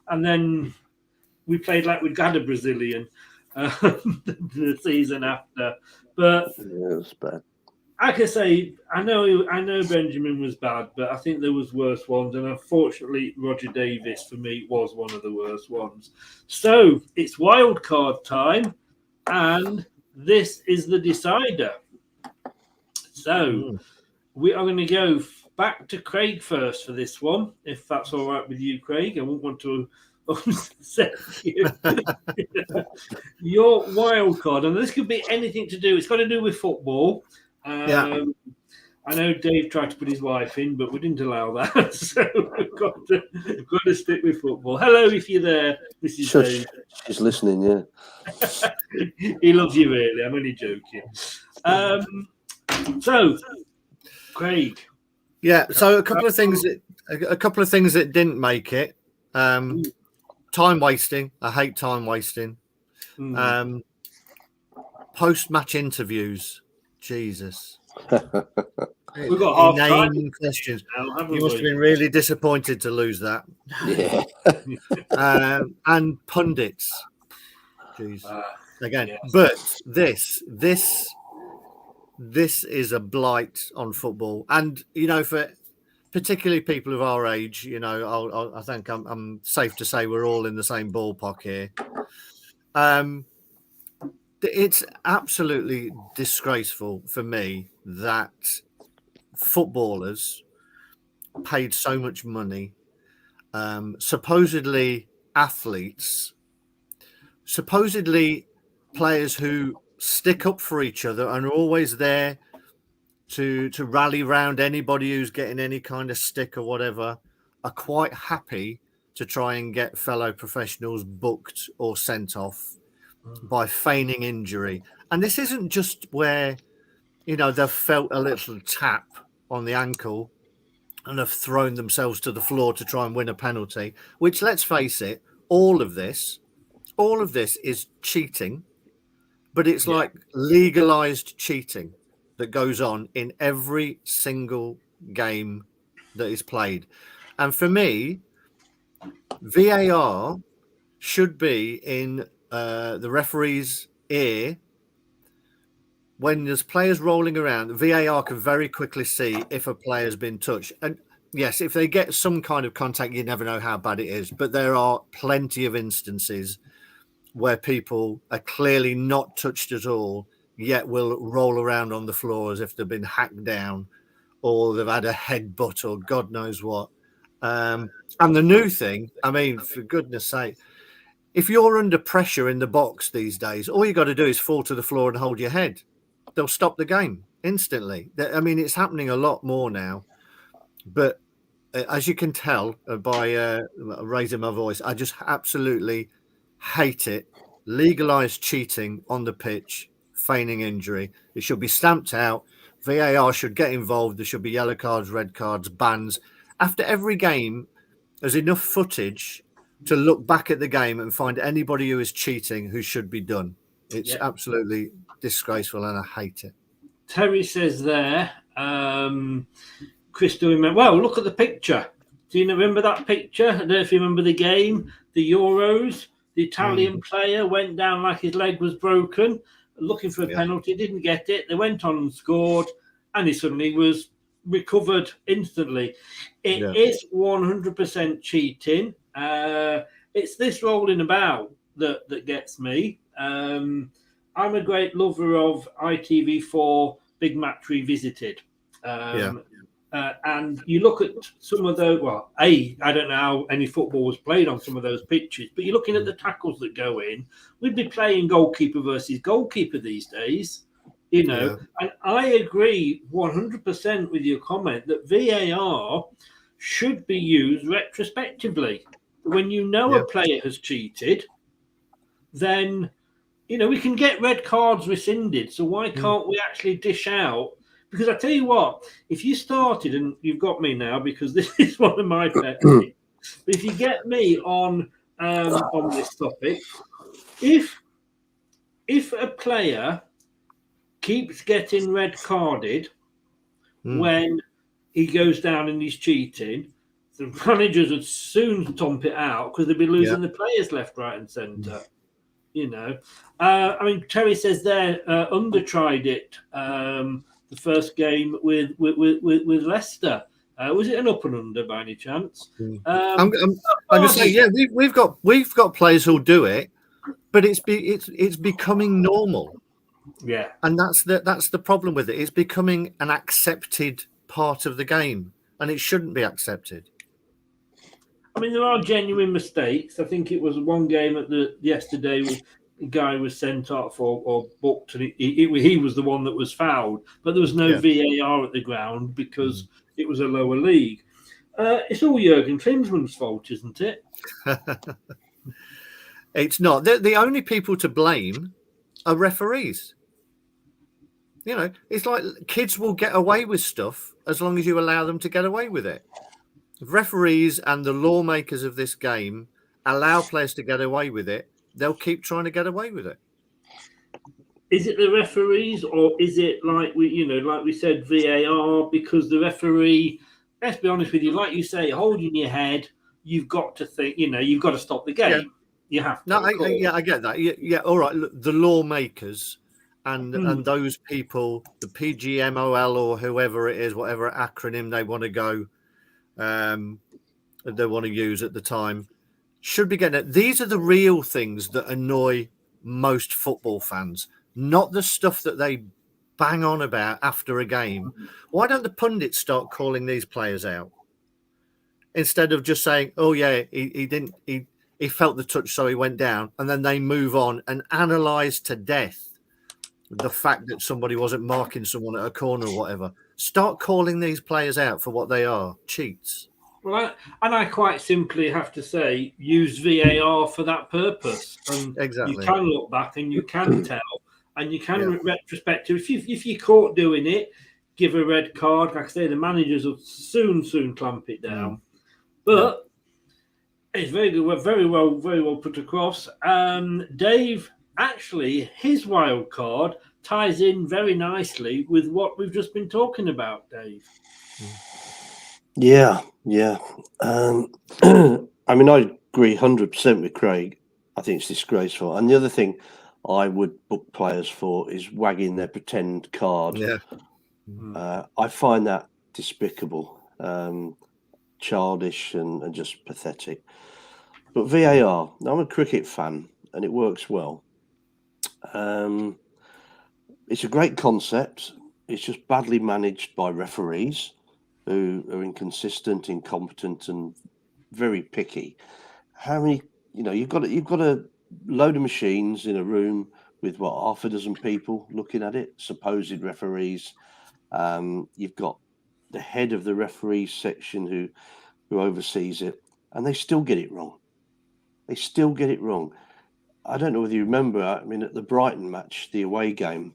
and then we played like we'd had a Brazilian the season after. But yeah, it was bad. I can say I know Benjamin was bad, but I think there was worse ones, and unfortunately, Roger Davis for me was one of the worst ones. So it's wild card time, and this is the decider. So we are going to go back to Craig first for this one, if that's all right with you, Craig. I won't want to upset you. Your wild card, and this could be anything to do. It's got to do with football. I know Dave tried to put his wife in, but we didn't allow that. So we've got to stick with football. Hello, if you're there, Mrs. Dave. She's listening, yeah. He loves you, really. I'm only joking. So, Craig. Yeah. So a couple of things that didn't make it. Time wasting. I hate time wasting. Post-match interviews. Jesus. We've got inane questions. You must have been really disappointed to lose that. Yeah. And pundits. Jeez. Again. Yes. But this is a blight on football. And, for particularly people of our age, I think I'm safe to say we're all in the same ballpark here. It's absolutely disgraceful for me that footballers paid so much money, supposedly athletes, supposedly players who stick up for each other and are always there to rally round anybody who's getting any kind of stick or whatever, are quite happy to try and get fellow professionals booked or sent off by feigning injury. And this isn't just where, they've felt a little tap on the ankle and have thrown themselves to the floor to try and win a penalty, which, let's face it, all of this is cheating, but it's like legalized cheating that goes on in every single game that is played. And for me, VAR should be in the referee's ear when there's players rolling around. VAR can very quickly see if a player's been touched. And yes, if they get some kind of contact, you never know how bad it is. But there are plenty of instances where people are clearly not touched at all, yet will roll around on the floor as if they've been hacked down or they've had a headbutt or God knows what. And the new thing, I mean, for goodness sake, if you're under pressure in the box these days, all you got to do is fall to the floor and hold your head. They'll stop the game instantly. I mean, it's happening a lot more now. But as you can tell by raising my voice, I just absolutely hate it. Legalized cheating on the pitch, feigning injury. It should be stamped out. VAR should get involved. There should be yellow cards, red cards, bans. After every game, there's enough footage to look back at the game and find anybody who is cheating who should be done. It's absolutely disgraceful and I hate it. Terry says there, Chris, do you remember? Well, look at the picture. Do you remember that picture? I don't know if you remember the game, the Euros. The Italian player went down like his leg was broken, looking for a penalty, didn't get it. They went on and scored, and he suddenly was recovered instantly. It is 100% cheating. It's this rolling about that gets me. I'm a great lover of ITV4 Big Match Revisited. And you look at some of those, I don't know how any football was played on some of those pitches, but you're looking at the tackles that go in. We'd be playing goalkeeper versus goalkeeper these days, And I agree 100% with your comment that VAR should be used retrospectively. When a player has cheated, then, we can get red cards rescinded. So why can't we actually dish out? Because I tell you what, if you started, and you've got me now because this is one of my pet peeves, but if you get me on this topic, if a player keeps getting red carded when he goes down and he's cheating, the managers would soon stomp it out because they'd be losing the players left, right, and centre. I mean, Terry says there, Under tried it. The first game with Leicester. Was it an up and under by any chance? I'm going to say, we've got players who'll do it, but it's becoming normal. Yeah, and that's the problem with it. It's becoming an accepted part of the game, and it shouldn't be accepted. I mean, there are genuine mistakes. I think it was one game yesterday. The guy was sent off or booked, and he was the one that was fouled. But there was no VAR at the ground because it was a lower league. It's all Jurgen Klinsmann's fault, isn't it? It's not. The only people to blame are referees. It's like kids will get away with stuff as long as you allow them to get away with it. If referees and the lawmakers of this game allow players to get away with it, they'll keep trying to get away with it. Is it the referees, or is it like we said, VAR? Because the referee, let's be honest with you, like you say, holding your head, you've got to think, you've got to stop the game. Yeah. You have to. No, I get that. Yeah, all right. Look, the lawmakers and those people, the PGMOL or whoever it is, whatever acronym they want to go, they want to use at the time, should be getting it. These are the real things that annoy most football fans, not the stuff that they bang on about after a game. Why don't the pundits start calling these players out instead of just saying, "Oh yeah, he felt the touch, so he went down," and then they move on and analyze to death the fact that somebody wasn't marking someone at a corner or whatever. Start calling these players out for what they are, cheats. Well, I quite simply have to say, use VAR for that purpose. And exactly. You can look back and you can tell, and you can retrospective. If you're caught doing it, give a red card. Like I say, the managers will soon clamp it down. But it's very good, very well put across. Dave, actually, his wild card ties in very nicely with what we've just been talking about, Dave. Yeah. I mean, I agree 100% with Craig. I think it's disgraceful. And the other thing I would book players for is wagging their pretend card. Yeah. I find that despicable, childish, and just pathetic. But VAR, I'm a cricket fan, and it works well. It's a great concept. It's just badly managed by referees who are inconsistent, incompetent, and very picky. How many? You've got a load of machines in a room with half a dozen people looking at it, supposed referees. You've got the head of the referees section who oversees it, and they still get it wrong. I don't know whether you remember. I mean, at the Brighton match, the away game,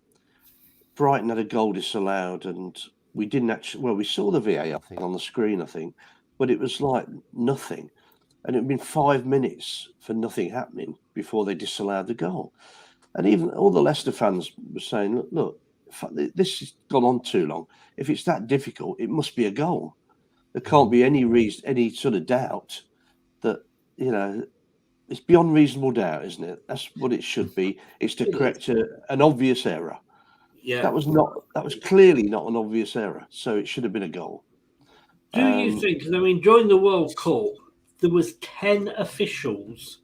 Brighton had a goal disallowed, and we didn't actually. Well, we saw the VAR thing on the screen, I think, but it was like nothing, and it had been 5 minutes for nothing happening before they disallowed the goal. And even all the Leicester fans were saying, "Look, this has gone on too long. If it's that difficult, it must be a goal. There can't be any reason, any sort of doubt that it's beyond reasonable doubt, isn't it? That's what it should be. It's to correct an obvious error. Yeah, that was clearly not an obvious error, so it should have been a goal." Do you think? Because I mean, during the World Cup, there was 10 officials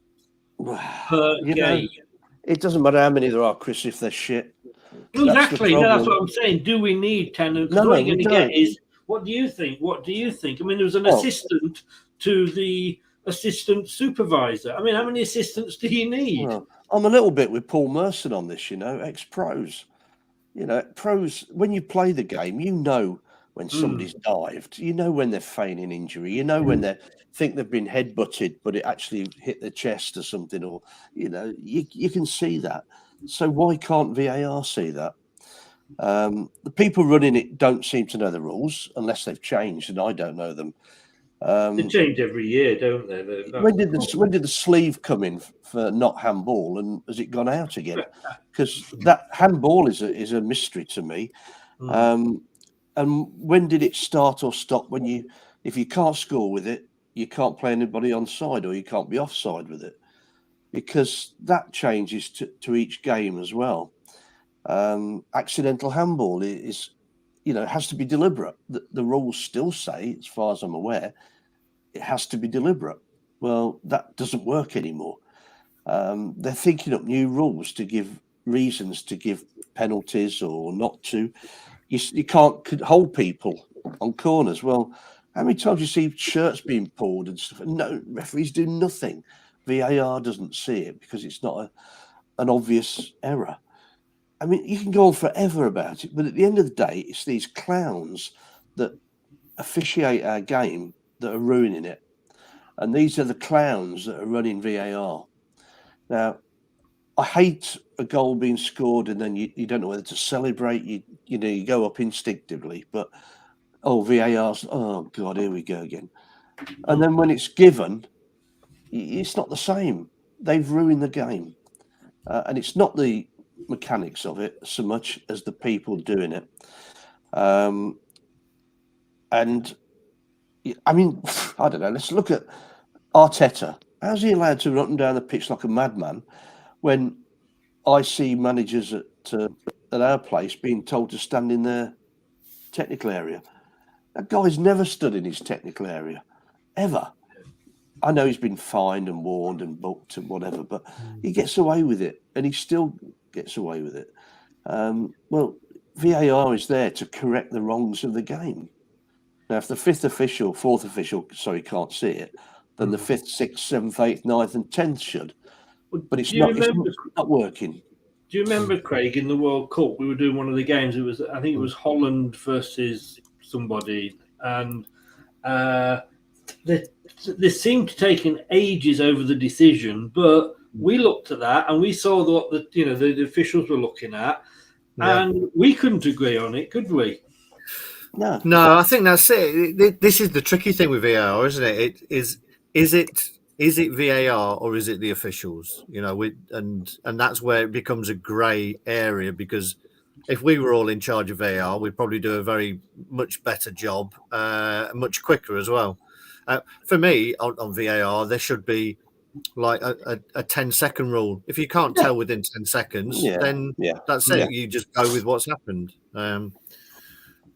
per game. It doesn't matter how many there are, Chris, if they're shit. Exactly. That's what I'm saying. Do we need 10? Because what you're going to get is, what do you think? I mean, there was an assistant to the assistant supervisor. I mean, how many assistants do you need? Well, I'm a little bit with Paul Merson on this, ex-pros. Pros, when you play the game, when somebody's dived, when they're feigning injury, when they think they've been headbutted, but it actually hit the chest or something, or, you can see that. So why can't VAR see that? The people running it don't seem to know the rules unless they've changed, and I don't know them. They change every year, don't they? When did the sleeve come in for not handball, and has it gone out again? Because that handball is a mystery to me. And when did it start or stop? If you can't score with it, you can't play anybody onside, or you can't be offside with it, because that changes to each game as well. Accidental handball is has to be deliberate. The rules still say, as far as I'm aware, it has to be deliberate. Well, that doesn't work anymore. They're thinking up new rules to give reasons to give penalties or not to. You can't hold people on corners. Well, how many times you see shirts being pulled and stuff? No, referees do nothing. VAR doesn't see it because it's not an obvious error. I mean, you can go on forever about it, but at the end of the day, it's these clowns that officiate our game that are ruining it. And these are the clowns that are running VAR. Now, I hate a goal being scored and then you don't know whether to celebrate. You go up instinctively, but VAR's, oh God, here we go again. And then when it's given, it's not the same. They've ruined the game. And it's not the mechanics of it so much as the people doing it. And I mean, I don't know. Let's look at Arteta. How's he allowed to run up and down the pitch like a madman when I see managers at our place being told to stand in their technical area? That guy's never stood in his technical area, ever. I know he's been fined and warned and booked and whatever, but he gets away with it, and he still gets away with it. Well, VAR is there to correct the wrongs of the game. Now, if the fourth official, can't see it, then the 5th, 6th, 7th, 8th, 9th, and 10th should. But it's not working. Do you remember, Craig, in the World Cup, we were doing one of the games. I think it was Holland versus somebody, and they seemed to taking ages over the decision. But we looked at that and we saw what the officials were looking at, and we couldn't agree on it, could we? No, I think that's it. This is the tricky thing with VAR, isn't it? Is it VAR or is it the officials? And that's where it becomes a grey area, because if we were all in charge of VAR, we'd probably do a very much better job, much quicker as well. For me, on VAR, there should be like a 10-second rule. If you can't tell within 10 seconds, then that's it. You just go with what's happened.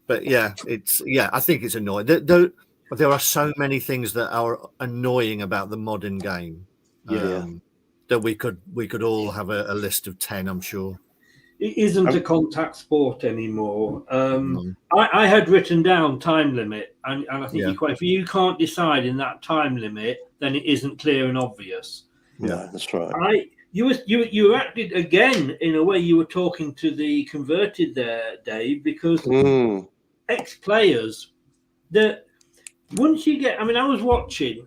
But I think it's annoying. There are so many things that are annoying about the modern game. That we could all have a list of 10, I'm sure. It isn't a contact sport anymore. I had written down time limit, and I think if you can't decide in that time limit, then it isn't clear and obvious. Yeah, that's right. You acted again in a way. You were talking to the converted there, Dave, because ex-players that once you get. I mean, I was watching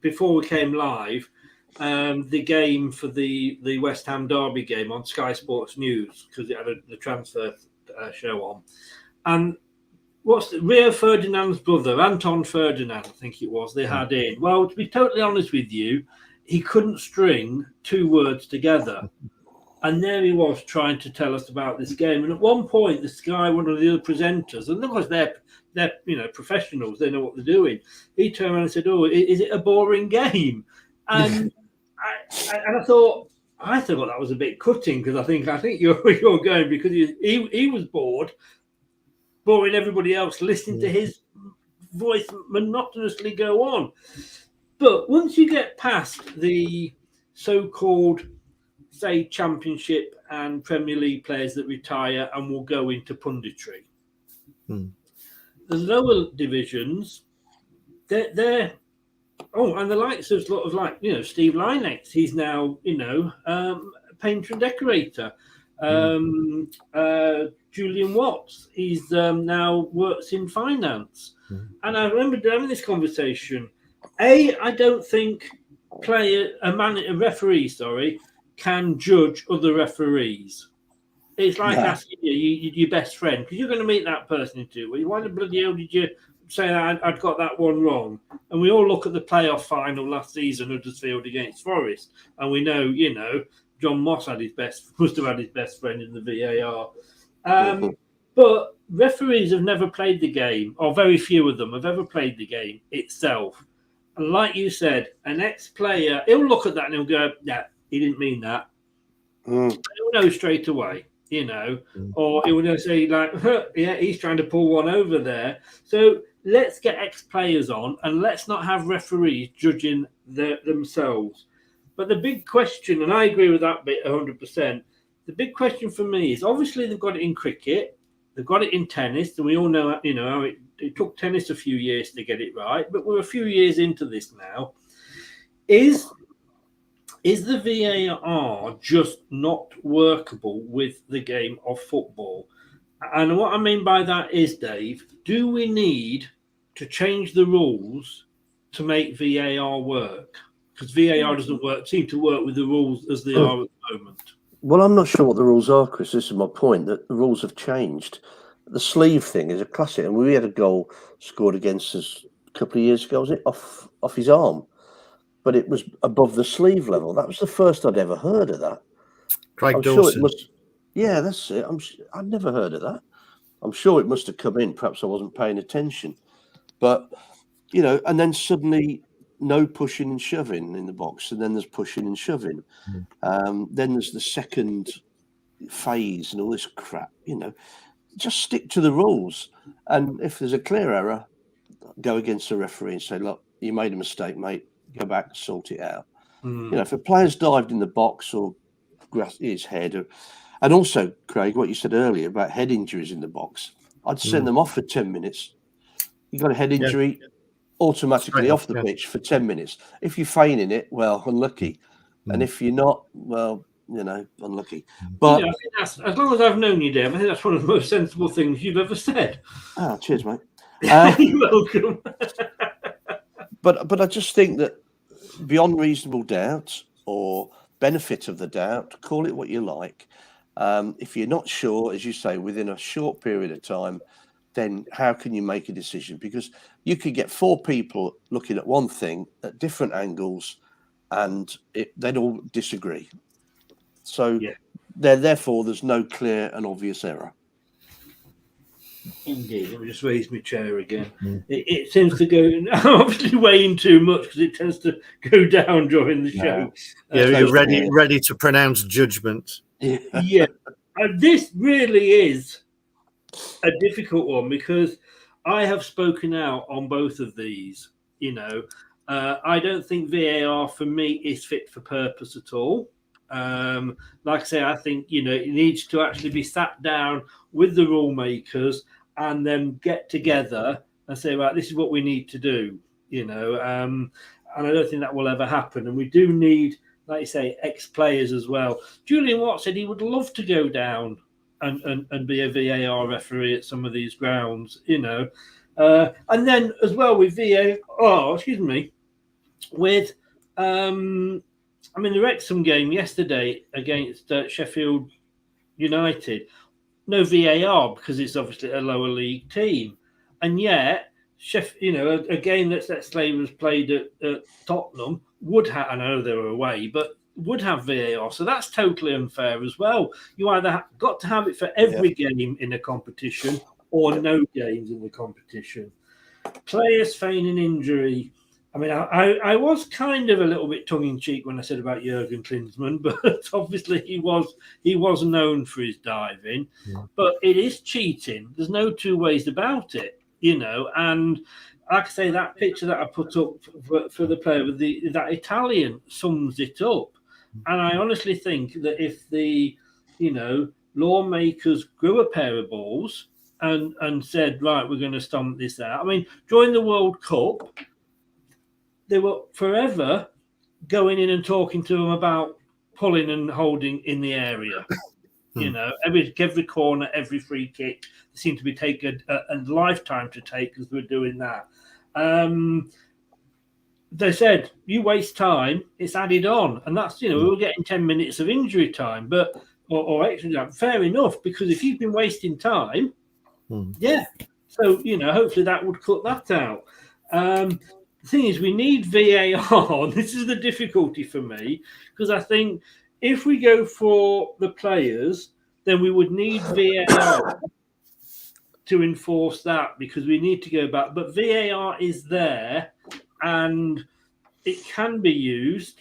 before we came live. The game for the West Ham Derby game on Sky Sports News, because it had the transfer show on. And Rio Ferdinand's brother, Anton Ferdinand, I think it was, they had in. Well, to be totally honest with you, he couldn't string two words together. And there he was trying to tell us about this game. And at one point, this guy, one of the other presenters, and of course they're professionals, they know what they're doing. He turned around and said, "Oh, is it a boring game?" And I thought that was a bit cutting, because I think you're going because he was bored, boring everybody else, listening to his voice monotonously go on. But once you get past the so-called, say, Championship and Premier League players that retire and will go into punditry, the lower divisions, they're and the likes of Steve Lynex, he's now painter and decorator. Julian Watts, he's now works in finance. And I remember having this conversation. I don't think a referee can judge other referees. It's like asking your best friend, because you're going to meet that person in 2 weeks. Why the bloody hell did you say I'd got that one wrong? And we all look at the playoff final last season, Huddersfield against Forest, and we know, John Moss must have had his best friend in the VAR. But referees have never played the game, or very few of them have ever played the game itself. And like you said, an ex-player, he'll look at that and he'll go, "Yeah, he didn't mean that." He'll know straight away, or he would say like, "Yeah, he's trying to pull one over there." So let's get ex-players on, and let's not have referees judging themselves. But the big question, and I agree with that bit 100%, the big question for me is, obviously they've got it in cricket, they've got it in tennis, and we all know, how it took tennis a few years to get it right, but we're a few years into this now. Is the VAR just not workable with the game of football? And what I mean by that is, Dave, do we need to change the rules to make VAR work? Because VAR doesn't seem to work with the rules as they are at the moment. Well, I'm not sure what the rules are, Chris. This is my point, that the rules have changed. The sleeve thing is a classic, and we had a goal scored against us a couple of years ago, was it? Off his arm. But it was above the sleeve level. That was the first I'd ever heard of that. Craig Dawson. Yeah, that's it. I'd never heard of that. I'm sure it must have come in. Perhaps I wasn't paying attention. But, and then suddenly no pushing and shoving in the box. And then there's pushing and shoving. Then there's the second phase and all this crap, Just stick to the rules. And if there's a clear error, go against the referee and say, "Look, you made a mistake, mate. Go back and sort it out." If a player's dived in the box or grasped his head, and also, Craig, what you said earlier about head injuries in the box, I'd send them off for 10 minutes. You got a head injury, automatically off the pitch for 10 minutes. If you're feigning it, well, unlucky. And if you're not, well, unlucky. But I think that's, as long as I've known you, Dave, I think that's one of the most sensible things you've ever said. Oh, cheers, mate. You're welcome. But I just think that beyond reasonable doubt or benefit of the doubt, call it what you like. If you're not sure, as you say, within a short period of time, then how can you make a decision? Because you could get 4 people looking at one thing at different angles, and they'd all disagree. So therefore, there's no clear and obvious error. Indeed. Let me just raise my chair again. It tends to go, obviously weighing too much because it tends to go down during the show. You're ready to pronounce judgment. Yeah. This really is a difficult one because I have spoken out on both of these. I don't think VAR for me is fit for purpose at all. Like I say, I think it needs to actually be sat down with the rule makers and then get together and say, right, this is what we need to do. And I don't think that will ever happen. And we do need, like you say, ex-players as well. Julian Watt said he would love to go down and be a VAR referee at some of these grounds. And then as well with with the Wrexham game yesterday against Sheffield United, no VAR because it's obviously a lower league team, and yet a game that let's say was played at Tottenham would have. I know they were away, but would have VAR. So that's totally unfair as well. You either got to have it for every game in a competition or no games in the competition. Players feigning injury. I mean, I was kind of a little bit tongue-in-cheek when I said about Jurgen Klinsmann, but obviously he was known for his diving. Yeah. But it is cheating. There's no two ways about it, And like I say, that picture that I put up for the player with that Italian sums it up. And I honestly think that if the, lawmakers grew a pair of balls and said, right, we're going to stomp this out. I mean, during the World Cup, they were forever going in and talking to them about pulling and holding in the area. Every corner, every free kick seemed to be taking a lifetime to take because we're doing that. They said, you waste time, it's added on. And that's, we were getting 10 minutes of injury time, but or extra time. Fair enough, because if you've been wasting time, so, hopefully that would cut that out. The thing is, we need VAR. This is the difficulty for me, because I think if we go for the players, then we would need VAR to enforce that, because we need to go back. But VAR is there, and it can be used,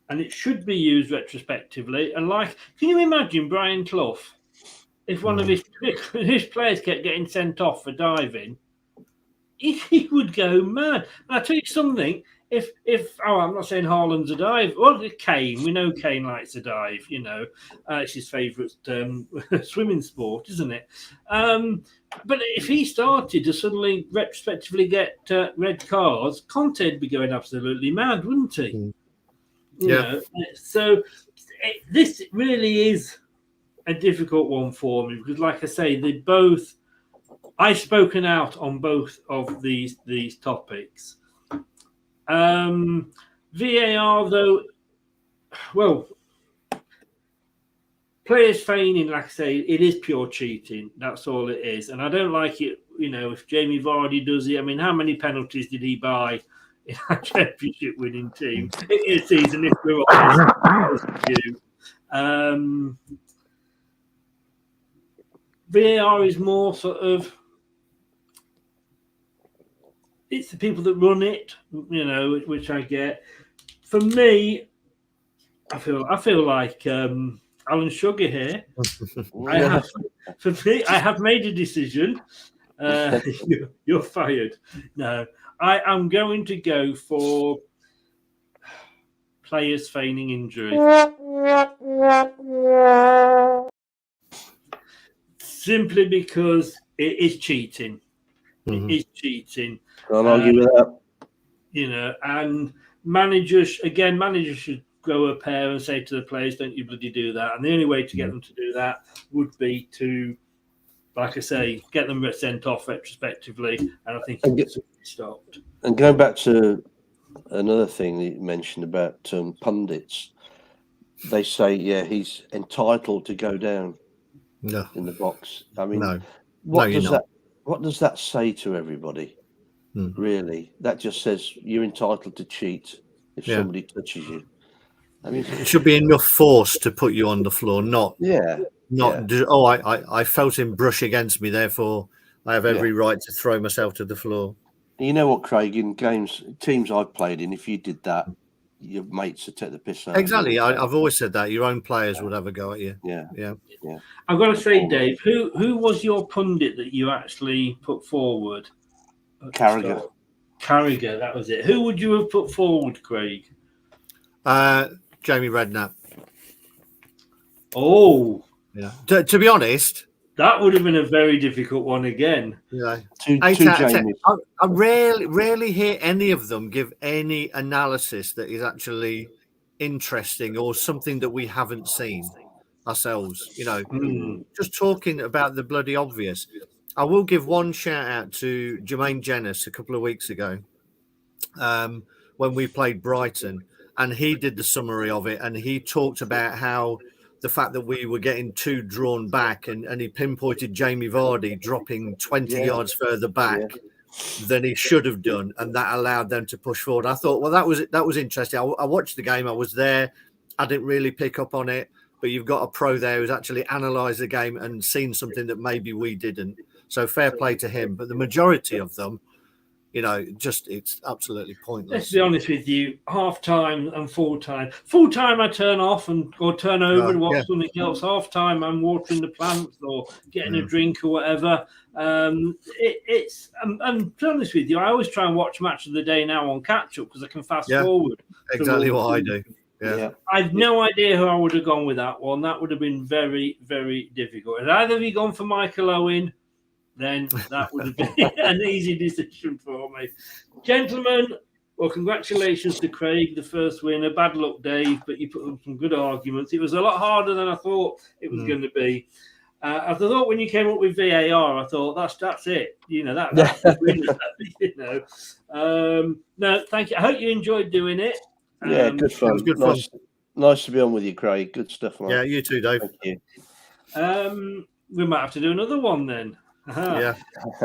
and it should be used retrospectively. And can you imagine Brian Clough, if one of his players kept getting sent off for diving? He would go mad. And I tell you something, if I'm not saying Haaland's a dive, well, Kane, we know Kane likes to dive, it's his favourite swimming sport, isn't it? But if he started to suddenly retrospectively get red cards, Conte'd be going absolutely mad, wouldn't he? So this really is a difficult one for me, because like I say, I've spoken out on both of these topics. VAR, though, well, players feigning, like I say, it is pure cheating. That's all it is. And I don't like it, if Jamie Vardy does it. I mean, how many penalties did he buy in our championship winning team in a season? If we're honest, VAR is more sort of, it's the people that run it, which I get. For me, I feel like Alan Sugar here. I have made a decision. You're fired. No, I am going to go for players feigning injury. Simply because it is cheating. It is cheating. Can't argue with that. And managers should grow a pair and say to the players, don't you bloody do that. And the only way to get them to do that would be to, like I say, get them sent off retrospectively. And I think it's stopped. And going back to another thing that you mentioned about pundits, they say, he's entitled to go down in the box. I mean, what does that say to everybody? Really, that just says you're entitled to cheat if somebody touches you. I mean, it should be enough force to put you on the floor, not. I felt him brush against me, therefore I have every right to throw myself to the floor. You know what, Craig? In teams I've played in, if you did that, your mates would take the piss out. Exactly. I've always said that your own players would have a go at you. Yeah. I've got to say, Dave, who was your pundit that you actually put forward? Carragher, that was it. Who would you have put forward, Craig? Jamie Redknapp. Oh, yeah. To be honest, that would have been a very difficult one again. Yeah. Two I Jamies. rarely hear any of them give any analysis that is actually interesting or something that we haven't seen ourselves. Just talking about the bloody obvious. I will give one shout out to Jermaine Jenas a couple of weeks ago when we played Brighton, and he did the summary of it, and he talked about how the fact that we were getting too drawn back, and he pinpointed Jamie Vardy dropping 20 yards further back than he should have done, and that allowed them to push forward. I thought, well, that was interesting. I watched the game. I was there. I didn't really pick up on it, but you've got a pro there who's actually analysed the game and seen something that maybe we didn't. So fair play to him. But the majority of them, it's absolutely pointless. Let's be honest with you, half-time and full-time. Full-time I turn off or turn over and watch something else. Half-time I'm watering the plants or getting a drink or whatever. And to be honest with you, I always try and watch Match of the Day now on catch-up because I can fast-forward. Exactly what I do. Yeah. I've no idea who I would have gone with that one. That would have been very, very difficult. Had either of you gone for Michael Owen, then that would have been an easy decision for me. Gentlemen, well, congratulations to Craig, the first winner. Bad luck, Dave, but you put up some good arguments. It was a lot harder than I thought it was going to be. I thought when you came up with VAR, I thought that's it. That's the winner. No, thank you. I hope you enjoyed doing it. Yeah, good fun. Good fun. Nice to be on with you, Craig. Good stuff, man. Yeah, you too, Dave. Thank you. We might have to do another one then. Yeah.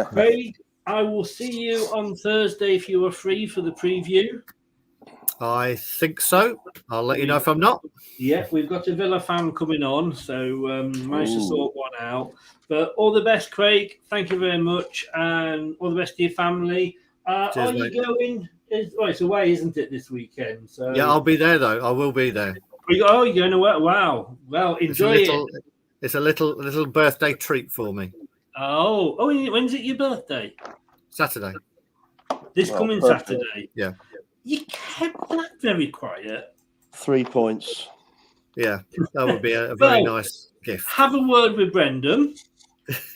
Craig, I will see you on Thursday if you are free for the preview. I think so. I'll let you know if I'm not. Yeah, we've got a Villa fan coming on, so managed to sort one out. But all the best, Craig. Thank you very much, and all the best to your family. Cheers, are mate. you going? It's away, isn't it, this weekend? So yeah, I'll be there though. I will be there. You're going away? Wow. Well, enjoy it. It's a little birthday treat for me. Oh, when's it your birthday? Saturday. This coming Saturday. Yeah. You kept that very quiet. 3 points. Yeah, that would be a very nice gift. Have a word with Brendan.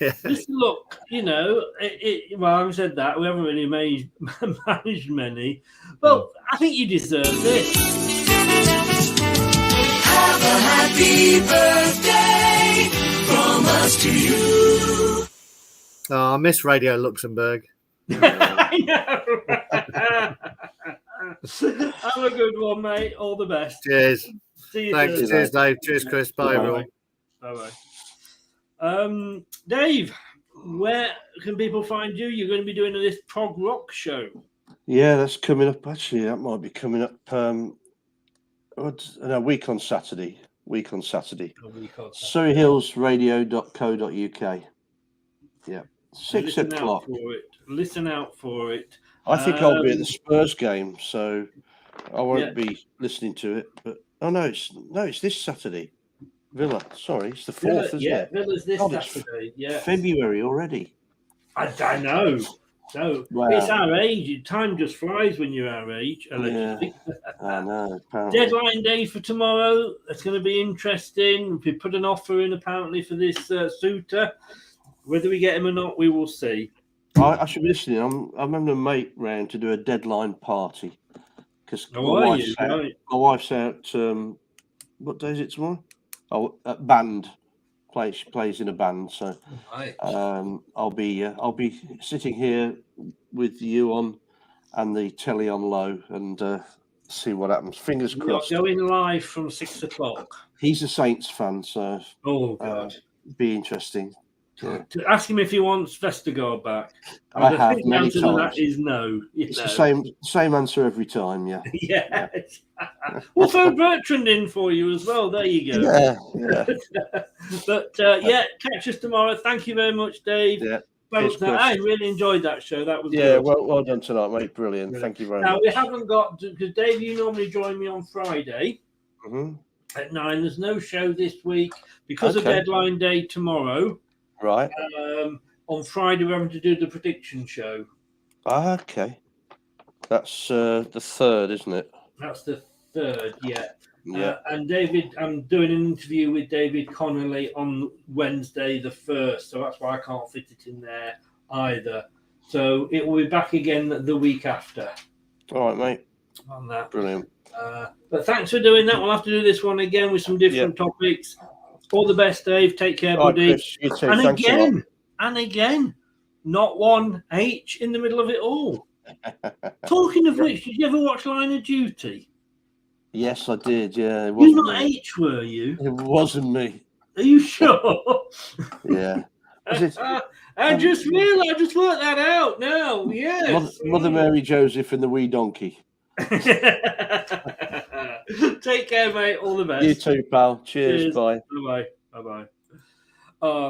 Yeah. Just look, well, having said that, we haven't really managed many. Well, I think you deserve this. Have a happy birthday from us to you. Oh, I miss Radio Luxembourg. I know. Have a good one, mate. All the best. Cheers. See you. Thanks. Thursday. Cheers, Dave. Cheers, Chris. Bye, everyone. Bye-bye. Dave, where can people find you? You're going to be doing this prog rock show. Yeah, that's coming up. Actually, that might be coming up a week on Saturday. SurreyHillsRadio.co.uk. Yeah, 6 o'clock. Listen out for it. I think I'll be at the Spurs game, so I won't be listening to it. But it's this Saturday. Villa, sorry, it's the 4th, isn't it? Villa's this Saturday. Yeah, February already. I know. So It's our age. Time just flies when you're our age. Allegedly. Yeah, I know. Apparently. Deadline day for tomorrow. It's going to be interesting. We put an offer in apparently for this suitor. Whether we get him or not, we will see. I should be listening. I'm having a mate round to do a deadline party because my wife's out. What day is it tomorrow? Oh, at band. She plays in a band, so I'll be sitting here with you on and the telly on low and see what happens. Fingers crossed. Going live from 6 o'clock. He's a Saints fan, so God, be interesting. Yeah. To ask him if he wants Vestergaard back. I have the many answer times. to that is no. It's the same answer every time. Yeah. Yeah. We'll throw Bertrand in for you as well. There you go. Yeah. But catch us tomorrow. Thank you very much, Dave. Yeah. I really enjoyed that show. That was good. Good. Well done tonight, mate. Brilliant. Thank you very much. Now we haven't got because Dave, you normally join me on Friday at 9. There's no show this week because of deadline day tomorrow. Right. On Friday, we're having to do the prediction show. Okay. That's the 3rd, isn't it? That's the 3rd, yeah. And David, I'm doing an interview with David Connolly on Wednesday, the 1st, so that's why I can't fit it in there either. So it will be back again the week after. All right, mate. On that. Brilliant. But thanks for doing that. We'll have to do this one again with some different topics. All the best, Dave. Take care, buddy. Chris, you too. And again, not one H in the middle of it all. Talking of which, did you ever watch Line of Duty? Yes, I did. Yeah, it wasn't. You're not H, were you? It wasn't me. Are you sure? Yeah. I just realised. I just worked that out now. Yes. Mother Mary Joseph and the wee donkey. Take care, mate. All the best. You too, pal. Cheers. Bye. Bye.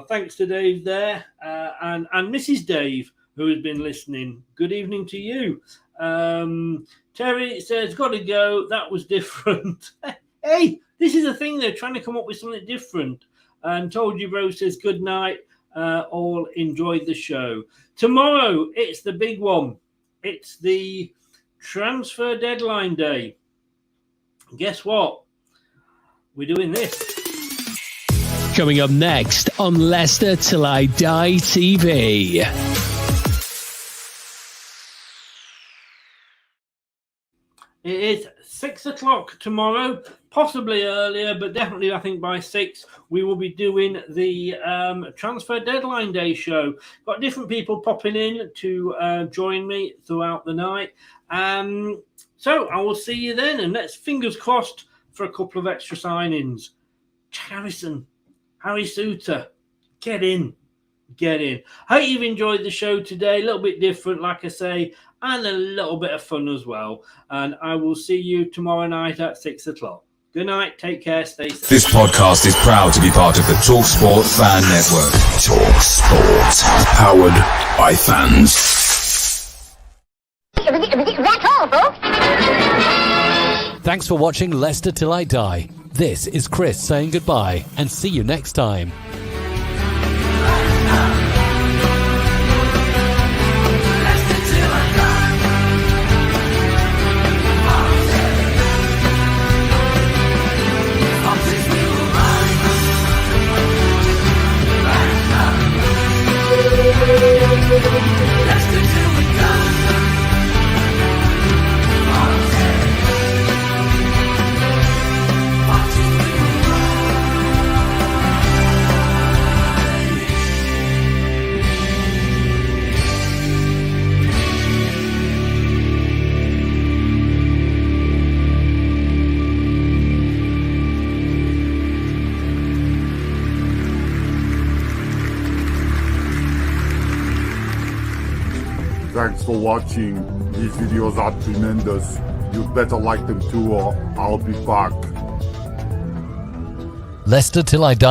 Thanks to Dave there, and Mrs. Dave, who has been listening. Good evening to you. Terry says, "Got to go. That was different." Hey, this is the thing. They're trying to come up with something different. And Told You Bro says, "Good night. All enjoyed the show. Tomorrow, it's the big one. It's the transfer deadline day. Guess what? We're doing this." Coming up next on Leicester Till I Die TV. It is 6 o'clock tomorrow, possibly earlier, but definitely I think by 6 we will be doing the transfer deadline day show. Got different people popping in to join me throughout the night. So I will see you then, and let's fingers crossed for a couple of extra signings. Harrison, Harry Suter, get in. Hope you've enjoyed the show today. A little bit different, like I say, and a little bit of fun as well. And I will see you tomorrow night at 6 o'clock. Good night. Take care. Stay safe. This podcast is proud to be part of the Talk Sport Fan Network. Talk Sport. Powered by fans. That's all, folks. Thanks for watching Leicester Till I Die. This is Chris saying goodbye and see you next time. Thanks for watching. These videos are tremendous. You better like them too, or I'll be back. Leicester Till I Die.